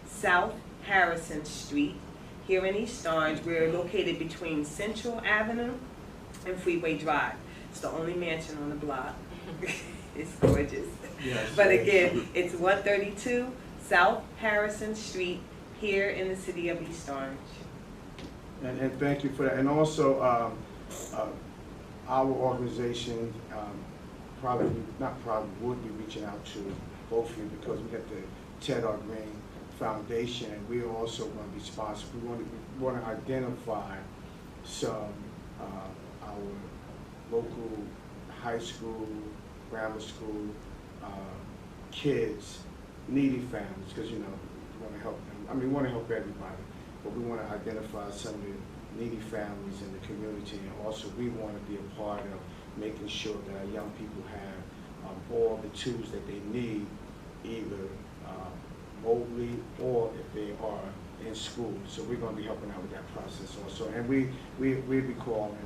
South Harrison Street, here in East Orange. We're located between Central Avenue and Freeway Drive. It's the only mansion on the block. It's gorgeous. Yes, But yes. again, it's 132 South Harrison Street, here in the city of East Orange. And thank you for that. And also, our organization would be reaching out to both of you because we got the Ted R. Green Foundation, and we're also going to be sponsored. We want to identify some our local high school, grammar school kids, needy families, because we want to help them. I mean, we want to help everybody, but we want to identify some of the needy families in the community, and also we want to be a part of making sure that our young people have all the tools that they need, either mobily or if they are in school. So we're going to be helping out with that process also, and we'll be calling.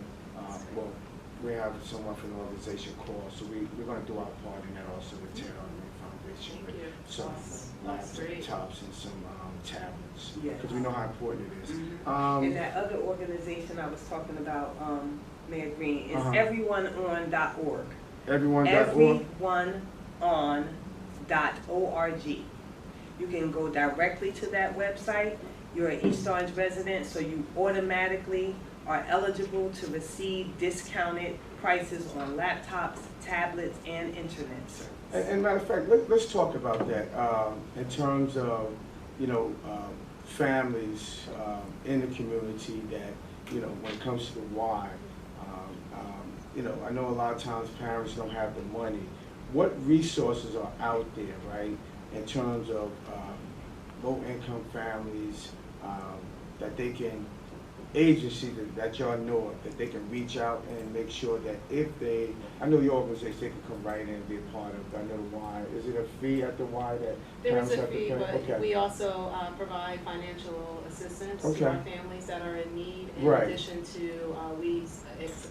We have someone from the organization call, so we're going to do our part in that also with Ted R. Green Foundation with some laptops and some tablets, because we know how important it is. And that other organization I was talking about, Mayor Green, is everyoneon.org. Everyone.org? Everyoneon.org. You can go directly to that website. You're an East Orange resident, so you automatically are eligible to receive discounted prices on laptops, tablets, and internet service. And matter of fact, let's talk about that in terms of, families in the community that, when it comes to the why, I know a lot of times parents don't have the money. What resources are out there, right, in terms of low-income families that they can, agency that y'all know of, that they can reach out and make sure that if I know your organization, they can come right in and be a part of, I know the Y. Is it a fee at the Y that There is parents a have to fee, pay? but Okay. we also provide financial assistance Okay. to our families that are in need. In Right. addition to, we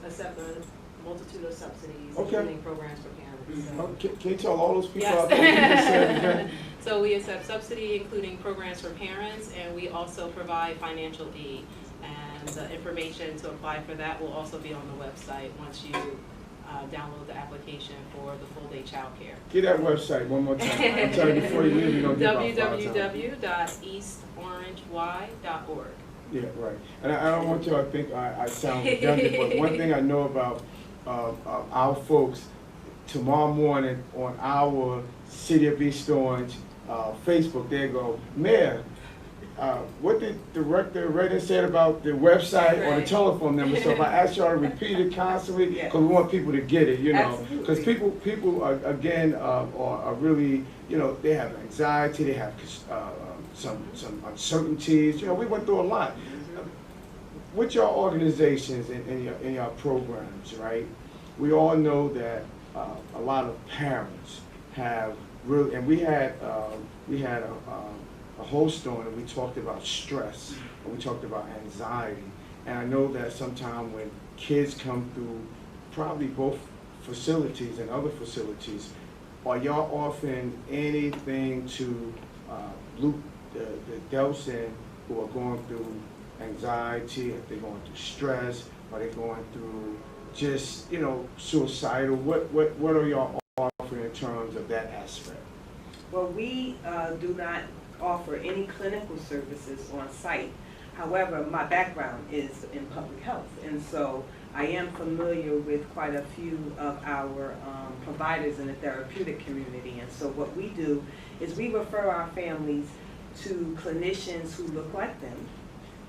accept a multitude of subsidies, Okay. including programs for parents. So. Can you tell all those people Yes. out there what you just said again? So we accept subsidy, including programs for parents, and we also provide financial aid. And the information to apply for that will also be on the website once you download the application for the full-day childcare. Get that website one more time. I'm telling you before you leave, you're going to get about 5 times. www.eastorangey.org. Yeah, right. And I don't want to, I think I sound redundant, but one thing I know about our folks, tomorrow morning on our City of East Orange Facebook, they go, Mayor, what did Director Redden said about the website or the telephone number? So if I ask y'all to repeat it constantly, because we want people to get it, you know. Because people are, again, are really, you know, they have anxiety, they have some uncertainties. You know, we went through a lot. With your organizations and your programs, right? We all know that a lot of parents have really, and we had a host on and we talked about stress and we talked about anxiety. And I know that sometimes when kids come through probably both facilities and other facilities, are y'all offering anything to loop the adults in who are going through anxiety, if they're going through stress, are they going through just, you know, suicidal? What are y'all offering in terms of that aspect? Well, we do not offer any clinical services on site. However, my background is in public health, and so I am familiar with quite a few of our providers in the therapeutic community. And so what we do is we refer our families to clinicians who look like them,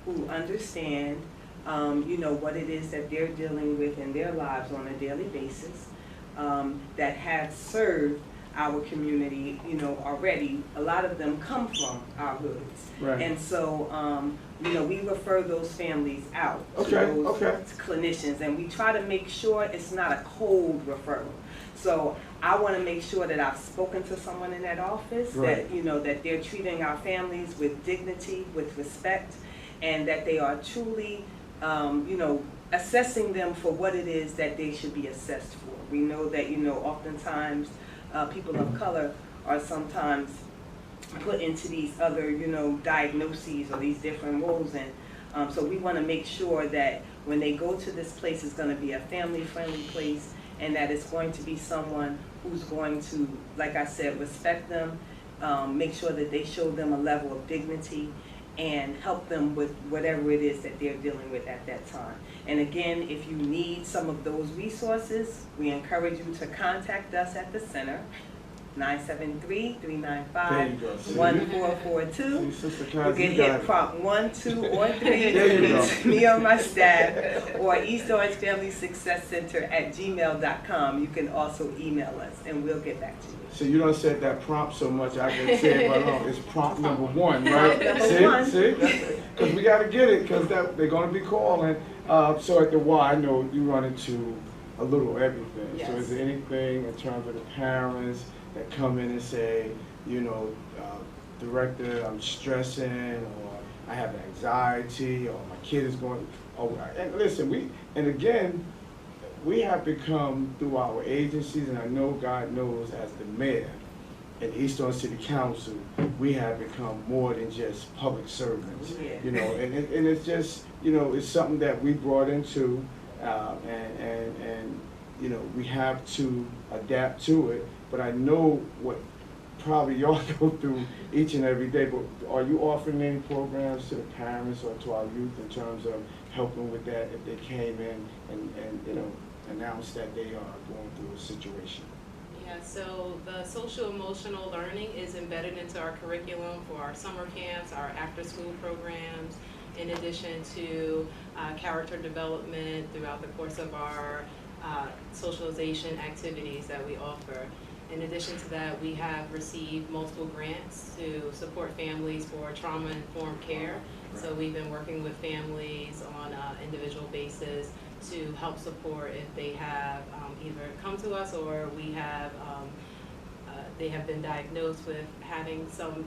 who understand, you know, what it is that they're dealing with in their lives on a daily basis, that have served our community, you know, already. A lot of them come from our hoods. Right. And so, you know, we refer those families out to those clinicians, and we try to make sure it's not a cold referral. So I want to make sure that I've spoken to someone in that office, that, you know, that they're treating our families with dignity, with respect, and that they are truly, you know, assessing them for what it is that they should be assessed for. We know that, you know, oftentimes people of color are sometimes put into these other, you know, diagnoses or these different roles, and so we want to make sure that when they go to this place, it's going to be a family-friendly place, and that it's going to be someone who's going to, like I said, respect them, make sure that they show them a level of dignity, and help them with whatever it is that they're dealing with at that time. And again, if you need some of those resources, we encourage you to contact us at the center, 973-395-1442. You can hit prompt 1, 2, or 3 to reach me or my staff, or East Orange Family Success Center at gmail.com. You can also email us, and we'll get back to you. So you don't said that prompt so much, I can say it right on. It's prompt number 1, right? See? Because we got to get it, because they're going to be calling. So at the Y, I know you run into a little everything. Yes. So is there anything in terms of the parents that come in and say, you know, Director, I'm stressing, or I have anxiety, or my kid is going, and listen, we have become, through our agencies, and I know God knows as the mayor and East Orange City Council, we have become more than just public servants. Yeah. You know, and it's just, you know, it's something that we brought into, and you know, we have to adapt to it. But I know what probably y'all go through each and every day. But are you offering any programs to the parents or to our youth in terms of helping with that if they came in and you know, announced that they are going through a situation? Yeah, so the social emotional learning is embedded into our curriculum for our summer camps, our after school programs, in addition to character development throughout the course of our socialization activities that we offer. In addition to that, we have received multiple grants to support families for trauma-informed care. So we've been working with families on an individual basis to help support if they have either come to us or we have they have been diagnosed with having some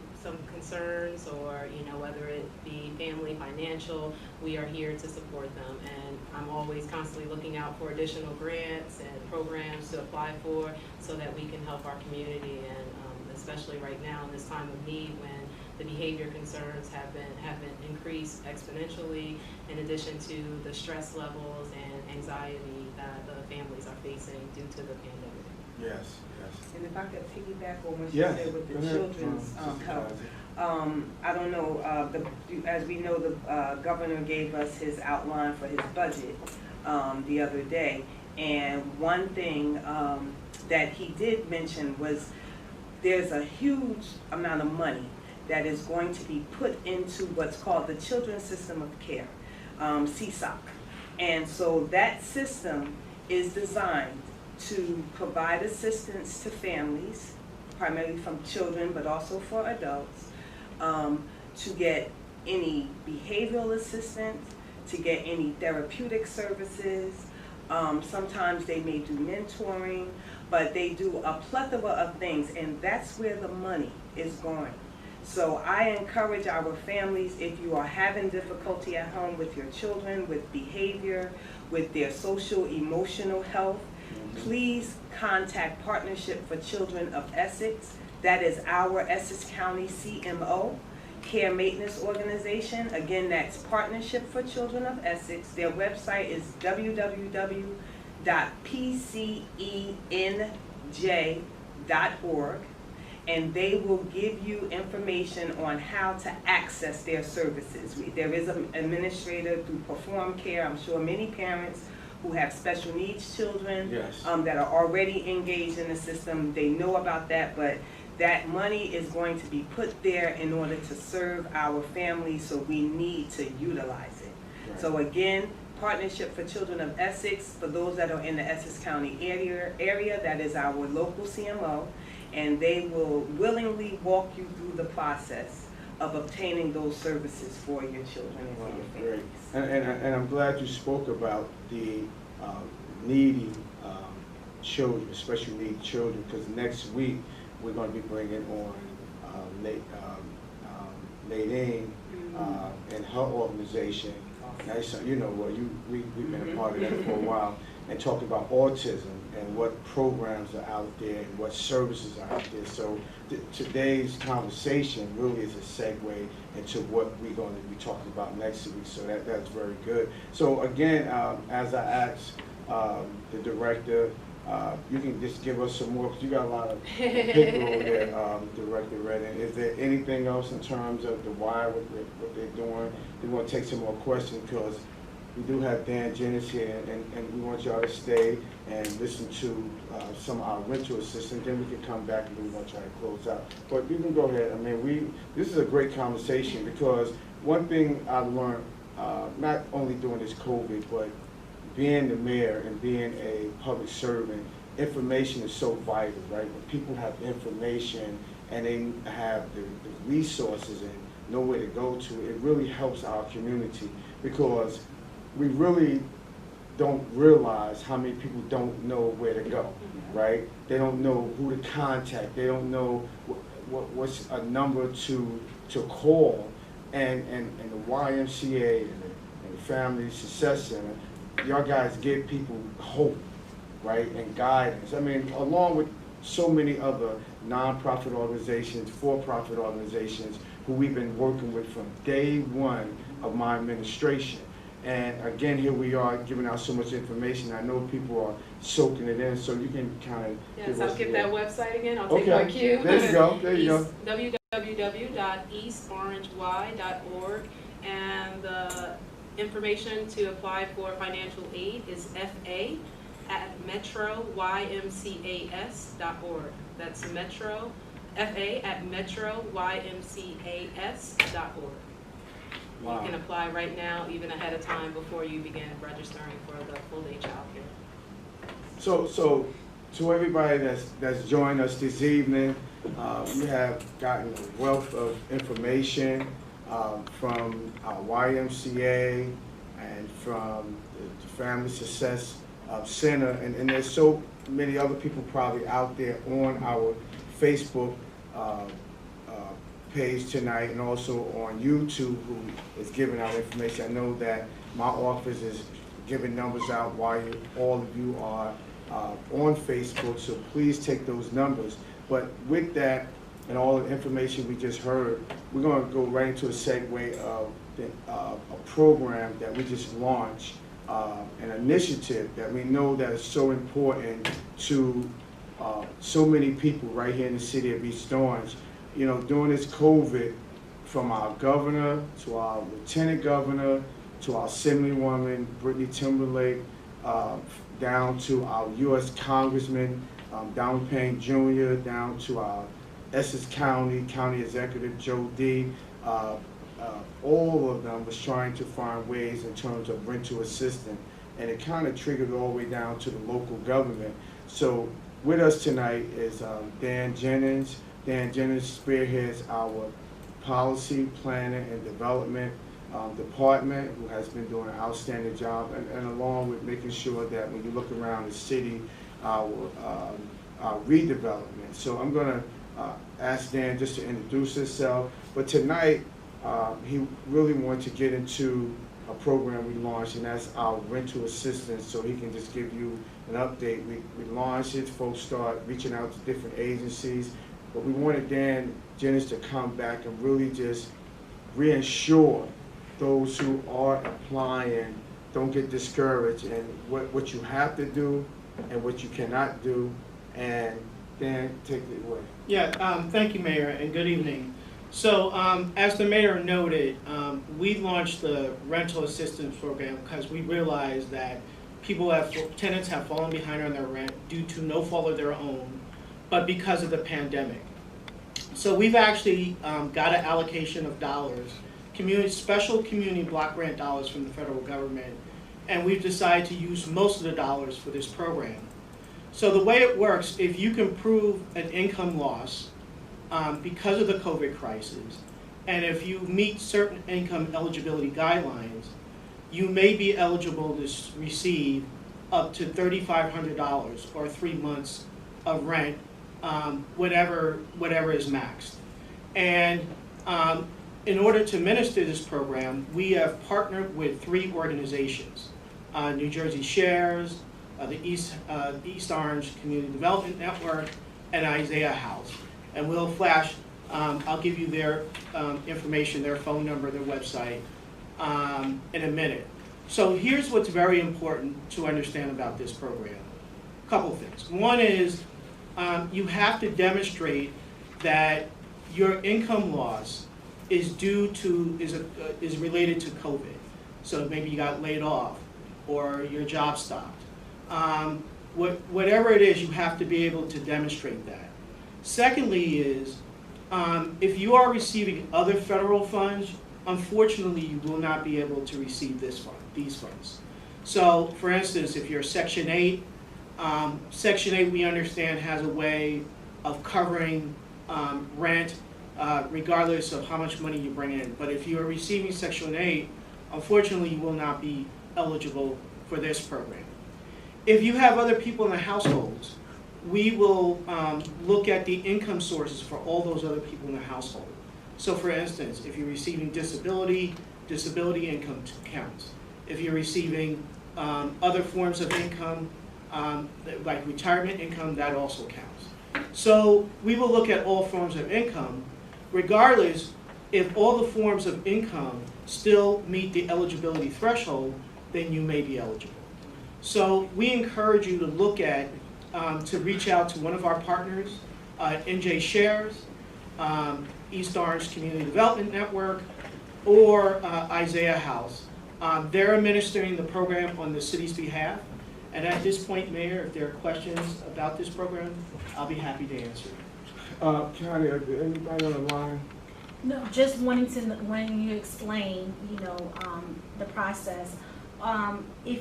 concerns, or you know, whether it be family, financial, we are here to support them. And I'm always constantly looking out for additional grants and programs to apply for so that we can help our community, and especially right now in this time of need when the behavior concerns have been increased exponentially, in addition to the stress levels and anxiety that that the families are facing due to the pandemic. Yes, yes. And if I could piggyback on what you Yes, said with go the ahead, children's Sister health. Kaiser. I don't know, as we know, the governor gave us his outline for his budget the other day. And one thing that he did mention was there's a huge amount of money that is going to be put into what's called the Children's System of Care, CSOC. And so that system is designed to provide assistance to families, primarily from children, but also for adults, to get any behavioral assistance, to get any therapeutic services. Sometimes they may do mentoring, but they do a plethora of things, and that's where the money is going. So I encourage our families, if you are having difficulty at home with your children, with behavior, with their social, emotional health, please contact Partnership for Children of Essex. That is our Essex County CMO, Care Maintenance Organization. Again, that's Partnership for Children of Essex. Their website is www.pcenj.org. And they will give you information on how to access their services. There is an administrator through Perform Care. I'm sure many parents who have special needs children Yes. that are already engaged in the system, they know about that, but that money is going to be put there in order to serve our families, so we need to utilize it. Right. So again, Partnership for Children of Essex, for those that are in the Essex County area, that is our local CMO. And they will willingly walk you through the process of obtaining those services for your children and for your Great. families. And I'm glad you spoke about the needy children, special needs children, because next week we're going to be bringing on Nadine and her organization. Nice, you know, well, we've been a part of that for a while, and talk about autism and what programs are out there and what services are out there. So today's conversation really is a segue into what we're going to be talking about next week. So that's very good. So again, as I asked the director, you can just give us some more, because you got a lot of people over there, Director Redding. Is there anything else in terms of the why, what they're doing? We want to take some more questions, because we do have Dan Jennings here, and we want y'all to stay and listen to some of our rental assistants. Then we can come back and we're going to try to close out. But you can go ahead. I mean, this is a great conversation, because one thing I learned, not only during this COVID, but being the mayor and being a public servant, information is so vital, right? When people have information and they have the resources and know where to go to, it really helps our community, because we really don't realize how many people don't know where to go, right? They don't know who to contact. They don't know what's a number to call. And the YMCA and the Family Success Center, y'all guys give people hope, right, and guidance. I mean, along with so many other nonprofit organizations, for-profit organizations who we've been working with from day one of my administration. And again, here we are giving out so much information. I know people are soaking it in, so you can kind of Yes, I'll give that website again. I'll take Okay. my cue. There you go. There you go. www.eastorangey.org, and the information to apply for financial aid is fa@metroymcas.org. That's fa@metroymcas.org. Wow. You can apply right now, even ahead of time, before you begin registering for the full-day childcare. So to everybody that's joined us this evening, we have gotten a wealth of information from our YMCA and from the Family Success Center, and there's so many other people probably out there on our Facebook page tonight, and also on YouTube, who is giving out information. I know that my office is giving numbers out while all of you are on Facebook, so please take those numbers. But with that and all the information we just heard, we're going to go right into a segue of a program that we just launched an initiative that we know that is so important to so many people right here in the city of East Orange. You know, during this COVID, from our governor to our lieutenant governor to our assemblywoman, Brittany Timberlake, down to our U.S. Congressman, Donald Payne Jr., down to our Essex County Executive Joe D. All of them was trying to find ways in terms of rental assistance, and it kind of triggered all the way down to the local government. So with us tonight is Dan Jennings. Dan Jennings spearheads our policy, planning, and development department, who has been doing an outstanding job, and along with making sure that when you look around the city, our redevelopment. So I'm going to ask Dan just to introduce himself, but tonight he really wanted to get into a program we launched, and that's our rental assistance, so he can just give you an update. We launched it, folks start reaching out to different agencies, but we wanted Dan Jennings to come back and really just reassure those who are applying, don't get discouraged, and what you have to do and what you cannot do. And Dan, take it away. Yeah, thank you, Mayor, and good evening. So, as the Mayor noted, we launched the rental assistance program because we realized that tenants have fallen behind on their rent due to no fault of their own, but because of the pandemic. So we've actually got an allocation of dollars, special community block grant dollars from the federal government, and we've decided to use most of the dollars for this program. So the way it works, if you can prove an income loss because of the COVID crisis, and if you meet certain income eligibility guidelines, you may be eligible to receive up to $3,500 or 3 months of rent, whatever is maxed. And in order to administer this program, we have partnered with 3 organizations: New Jersey Shares, the East Orange Community Development Network, and Isaiah House. And we'll flash, I'll give you their information, their phone number, their website in a minute. So here's what's very important to understand about this program. A couple things. One is you have to demonstrate that your income loss is is related to COVID. So maybe you got laid off or your job stopped. Whatever it is, you have to be able to demonstrate that. Secondly is, if you are receiving other federal funds, unfortunately you will not be able to receive these funds. So for instance, if you're Section 8, Section 8 we understand has a way of covering rent regardless of how much money you bring in. But if you are receiving Section 8, unfortunately you will not be eligible for this program. If you have other people in the households, we will look at the income sources for all those other people in the household. So for instance, if you're receiving disability income counts. If you're receiving other forms of income, like retirement income, that also counts. So we will look at all forms of income, regardless if all the forms of income still meet the eligibility threshold, then you may be eligible. So we encourage you to look at, to reach out to one of our partners, NJ Shares, East Orange Community Development Network, or Isaiah House. They're administering the program on the city's behalf. And at this point, Mayor, if there are questions about this program, I'll be happy to answer. Connie, anybody on the line? No, just wanting you explain, the process. If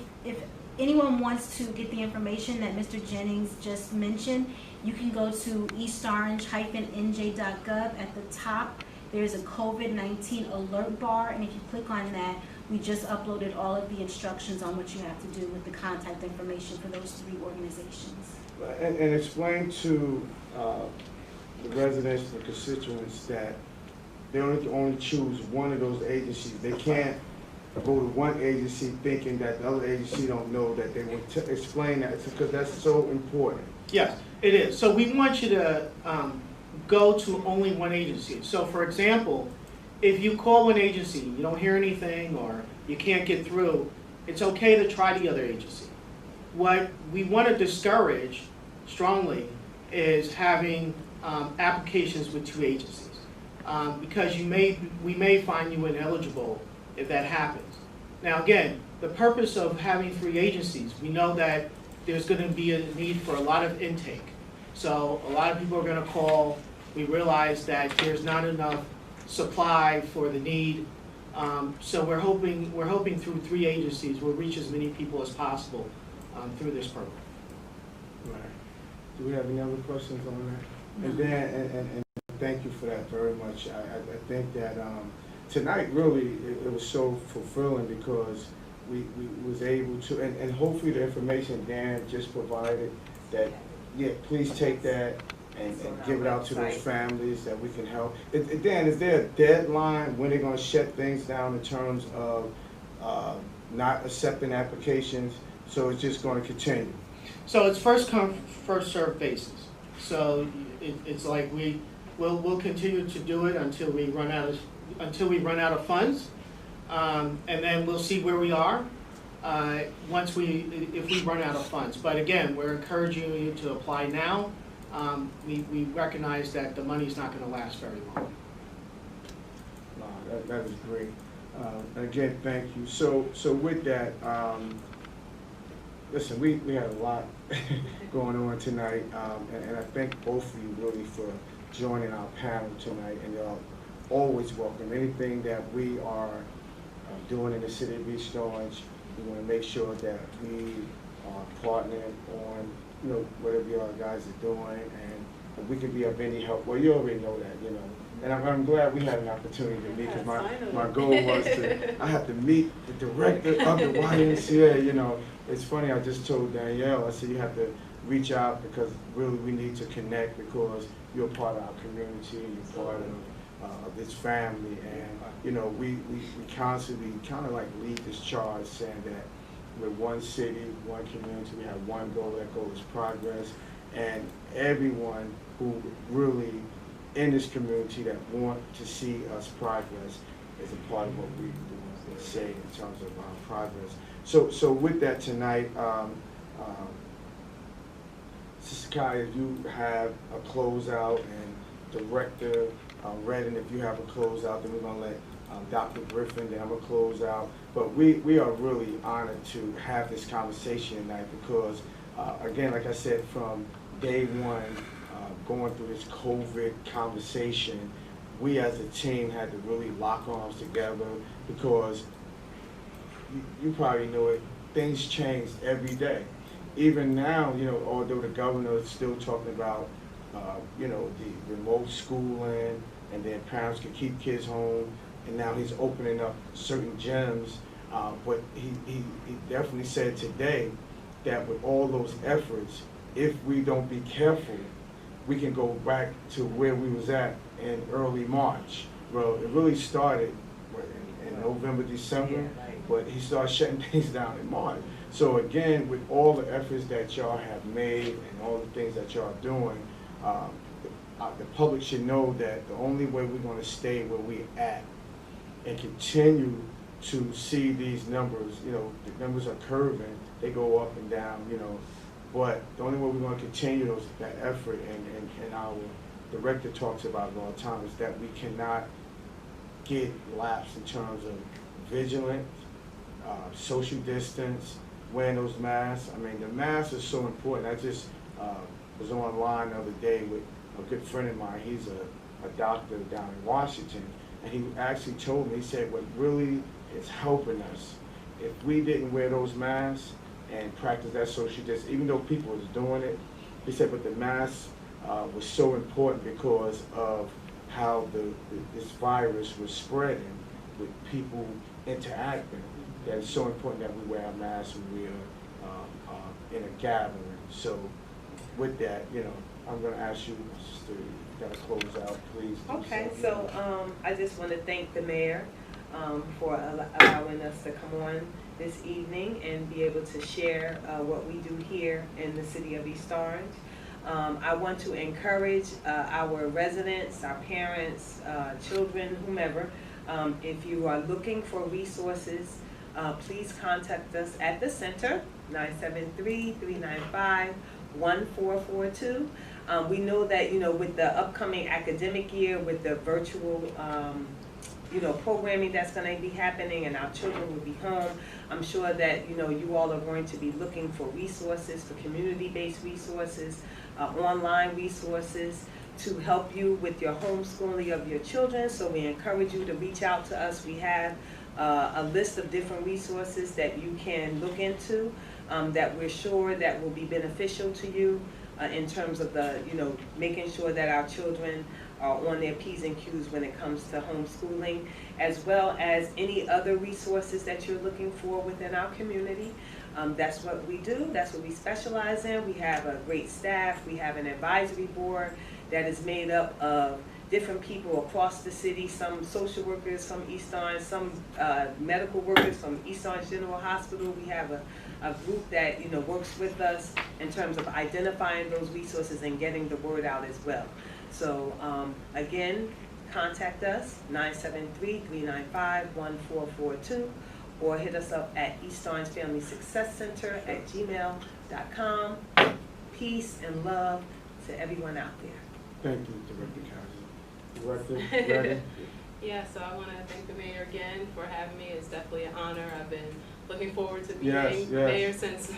anyone wants to get the information that Mr. Jennings just mentioned, you can go to eastorange-nj.gov. At the top, there's a COVID-19 alert bar, and if you click on that, we just uploaded all of the instructions on what you have to do with the contact information for those 3 organizations. And explain to the residents, the constituents, that they only choose one of those agencies. They can't go to one agency thinking that the other agency don't know that they want to explain that, because that's so important. Yes, it is. So we want you to go to only one agency. So for example, if you call one agency, you don't hear anything, or you can't get through, it's okay to try the other agency. What we want to discourage strongly is having applications with 2 agencies, because we may find you ineligible if that happens. Now again, the purpose of having 3 agencies, we know that there's going to be a need for a lot of intake. So a lot of people are going to call. We realize that there's not enough supply for the need. So we're hoping through 3 agencies we'll reach as many people as possible through this program. Right. Do we have any other questions on that? And then, and thank you for that very much. I think that tonight really it was so fulfilling because we was able to, and hopefully the information Dan just provided, that yeah, please take that and give it out to those families that we can help. Dan, is there a deadline when they're going to shut things down in terms of not accepting applications? So it's just going to continue? So it's first come, first served basis. So it's like we'll continue to do it until we run out of funds, and then we'll see where we are if we run out of funds. But again, we're encouraging you to apply now. We recognize that the money's not going to last very long. No, that is great. Again, thank you. So with that, listen, we had a lot going on tonight, and I thank both of you really for joining our panel tonight. And y'all always welcome. Anything that we are doing in the city of East Orange, we want to make sure that we are partnering on, you know, whatever y'all guys are doing, and we can be of any help. Well, you already know that, you know. And I'm glad we had an opportunity to meet, because my goal was I have to meet the director of the YMCA. You know, it's funny, I just told Danielle, I said you have to reach out, because really we need to connect, because you're part of our community, you're part of this family, and you know, we constantly kind of like lead this charge, saying that we're one city, one community, we have one goal, that goal is progress, and everyone who really in this community that want to see us progress is a part of what we do and say in terms of our progress. So with that tonight, Sister Kaya, you have a closeout, and Director Redding, if you have a closeout, then we're going to let Dr. Griffin, then I'm going to close out. But we are really honored to have this conversation tonight, because, again, like I said, from day one, going through this COVID conversation, we as a team had to really lock arms together, because you probably know it, things change every day. Even now, you know, although the governor is still talking about, you know, the remote schooling, and then parents can keep kids home, and now he's opening up certain gyms, but he definitely said today that with all those efforts, if we don't be careful, we can go back to where we was at in early March. Well, it really started in November, December, but he started shutting things down in March. So again, with all the efforts that y'all have made and all the things that y'all are doing, the public should know that the only way we're going to stay where we're at and continue to see these numbers, you know, the numbers are curving, they go up and down, you know, but the only way we're going to continue that effort, and our director talks about it all the time, is that we cannot get lapsed in terms of vigilant, social distance, wearing those masks. I mean, the masks are so important. I just was online the other day with a good friend of mine. He's a doctor down in Washington, and he actually told me, he said, what really is helping us, if we didn't wear those masks and practice that social distance, even though people was doing it, he said, but the mask was so important because of how this virus was spreading with people interacting, that it's so important that we wear our masks when we are in a gathering. So with that, you know, I'm going to ask you to close out, please. Okay, so I just want to thank the mayor for allowing us to come on this evening and be able to share what we do here in the city of East Orange. I want to encourage our residents, our parents, children, whomever, if you are looking for resources please contact us at the center, 973-395-1442. We know that, with the upcoming academic year, with the virtual, programming that's going to be happening and our children will be home, I'm sure that, you all are going to be looking for resources, for community-based resources, online resources to help you with your homeschooling of your children. So we encourage you to reach out to us. We have a list of different resources that you can look into that we're sure that will be beneficial to you in terms of the, making sure that our children are on their P's and Q's when it comes to homeschooling, as well as any other resources that you're looking for within our community. That's what we do. That's what we specialize in. We have a great staff. We have an advisory board that is made up of different people across the city, some social workers from East Orange, some medical workers from East Orange General Hospital. We have a group that works with us in terms of identifying those resources and getting the word out as well. So again, contact us, 973-395-1442, or hit us up at East Orange Family Success Center at gmail.com. Peace and love to everyone out there. Thank you, Director Kaiser. Director Redding? Yeah, so I want to thank the mayor again for having me. It's definitely an honor. I've been looking forward to being mayor since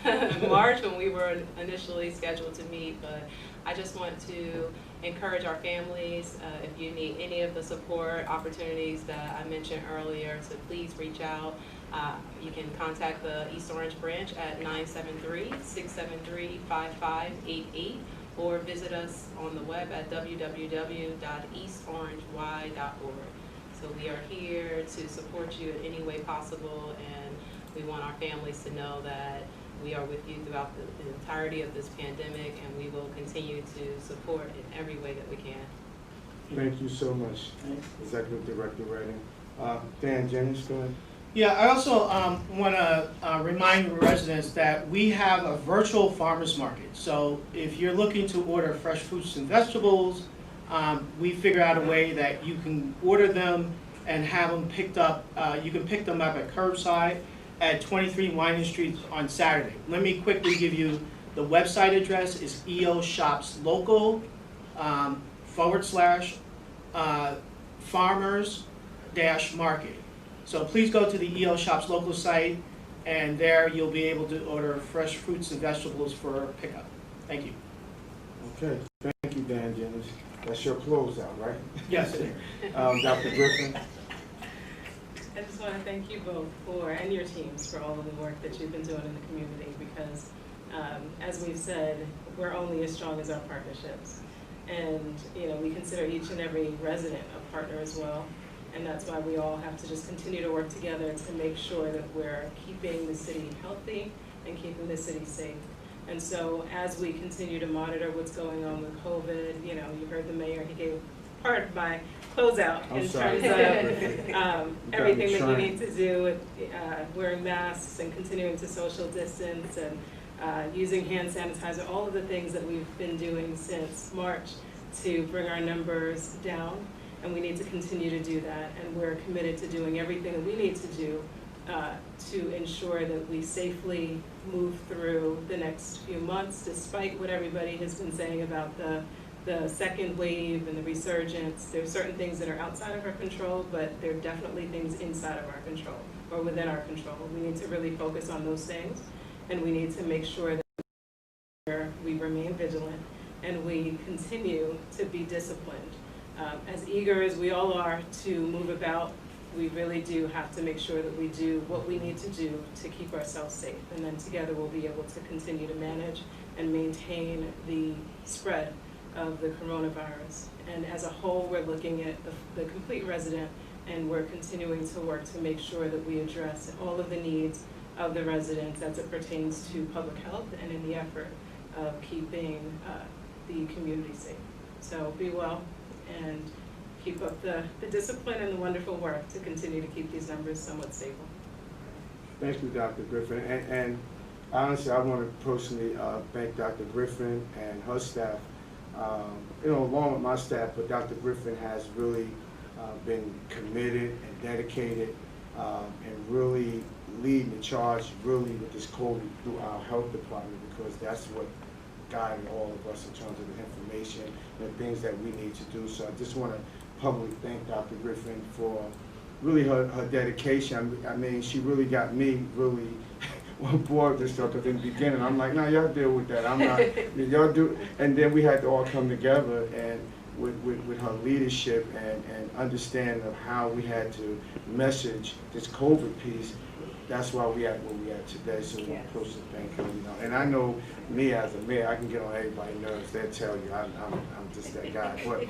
March when we were initially scheduled to meet, but I just want to encourage our families, if you need any of the support opportunities that I mentioned earlier, so please reach out. You can contact the East Orange branch at 973-673-5588 or visit us on the web at www.eastorangey.org. So we are here to support you in any way possible, and we want our families to know that we are with you throughout the entirety of this pandemic, and we will continue to support in every way that we can. Thank you so much, Executive Director Redding. Dan Jennings, go ahead. Yeah, I also want to remind residents that we have a virtual farmers market. So if you're looking to order fresh fruits and vegetables, we figure out a way that you can order them and have them picked up. You can pick them up at curbside at 23 Winan Street on Saturday. Let me quickly give you the website address. Is eoshopslocal / farmers-market. So please go to the EO Shops Local site, and there you'll be able to order fresh fruits and vegetables for pickup. Thank you. Okay, thank you, Dan Jennings. That's your closeout, right? Yes, sir. Dr. Griffin? I just want to thank you both and your teams for all of the work that you've been doing in the community, because as we've said, we're only as strong as our partnerships. And we consider each and every resident a partner as well. And that's why we all have to just continue to work together to make sure that we're keeping the city healthy and keeping the city safe. And so as we continue to monitor what's going on with COVID, you heard the mayor, he gave part of my closeout in terms of everything that we need to do with wearing masks and continuing to social distance and using hand sanitizer, all of the things that we've been doing since March to bring our numbers down. And we need to continue to do that, and we're committed to doing everything that we need to do to ensure that we safely move through the next few months, despite what everybody has been saying about the second wave and the resurgence. There's certain things that are outside of our control, but there are definitely things inside of our control or within our control. We need to really focus on those things, and we need to make sure that we remain vigilant and we continue to be disciplined. As eager as we all are to move about, we really do have to make sure that we do what we need to do to keep ourselves safe. And then together we'll be able to continue to manage and maintain the spread of the coronavirus. And as a whole, we're looking at the complete resident, and we're continuing to work to make sure that we address all of the needs of the residents as it pertains to public health and in the effort of keeping the community safe. So be well and keep up the discipline and the wonderful work to continue to keep these numbers somewhat stable. Thank you, Dr. Griffin. And honestly, I want to personally thank Dr. Griffin and her staff, along with my staff, but Dr. Griffin has really been committed and dedicated and really leading the charge really with this COVID through our health department, because that's what guiding all of us in terms of the information and the things that we need to do. So I just want to publicly thank Dr. Griffin for really her dedication. I mean, she really got me really on board with this stuff, because in the beginning I'm like, no, y'all deal with that. I'm not, y'all do. And then we had to all come together and with her leadership and understanding of how we had to message this COVID piece. That's why we at where we at today. So we're close to thank her, you know. And I know me as a mayor, I can get on everybody's nerves. They'll tell you I'm just that guy. But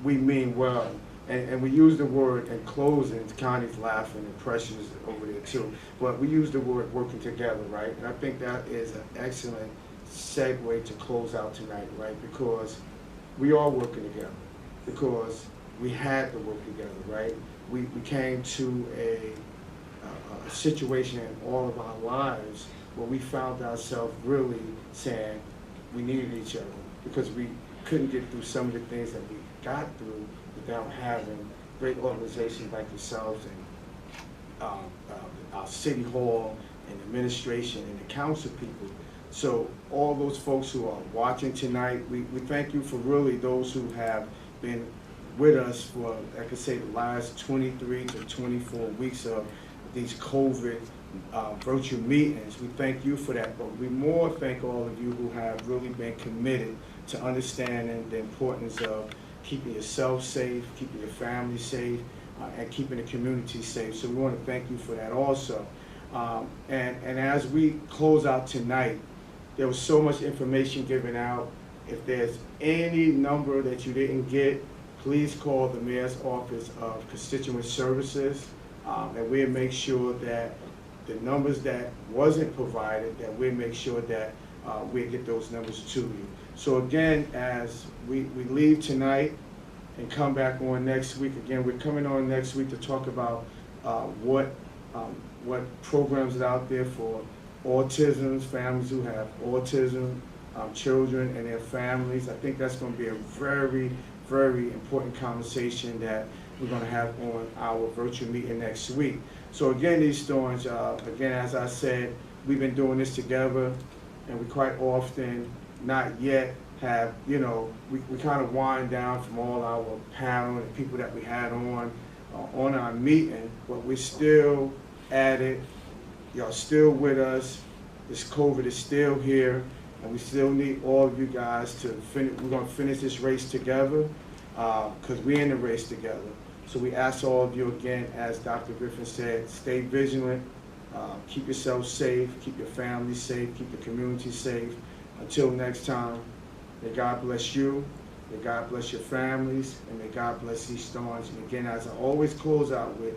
we mean well. And we use the word in closing. Connie's laughing and Precious over there too. But we use the word working together, right? And I think that is an excellent segue to close out tonight, right? Because we are working together. Because we had to work together, right? We came to a situation in all of our lives where we found ourselves really saying we needed each other, because we couldn't get through some of the things that we got through without having great organizations like yourselves and our city hall and administration and the council people. So all those folks who are watching tonight, we thank you for really those who have been with us for, I could say, the last 23 to 24 weeks of these COVID virtual meetings. We thank you for that, but we more thank all of you who have really been committed to understanding the importance of keeping yourself safe, keeping your family safe, and keeping the community safe. So we want to thank you for that also. And as we close out tonight, there was so much information given out. If there's any number that you didn't get, please call the Mayor's Office of Constituent Services, and we'll make sure that the numbers that wasn't provided, that we'll make sure that we'll get those numbers to you. So again, as we leave tonight and come back on next week, again, we're coming on next week to talk about what programs are out there for autism, families who have autism, children and their families. I think that's going to be a very, very important conversation that we're going to have on our virtual meeting next week. So again, these Thorns, again, as I said, we've been doing this together, and we quite often not yet have, you know, we kind of wind down from all our panel and people that we had on our meeting, but we're still at it. Y'all still with us. This COVID is still here, and we still need all of you guys to finish. We're going to finish this race together, because we're in the race together. So we ask all of you again, as Dr. Griffin said, stay vigilant, keep yourself safe, keep your family safe, keep the community safe. Until next time, may God bless you, may God bless your families, and may God bless these Thorns. And again, as I always close out with,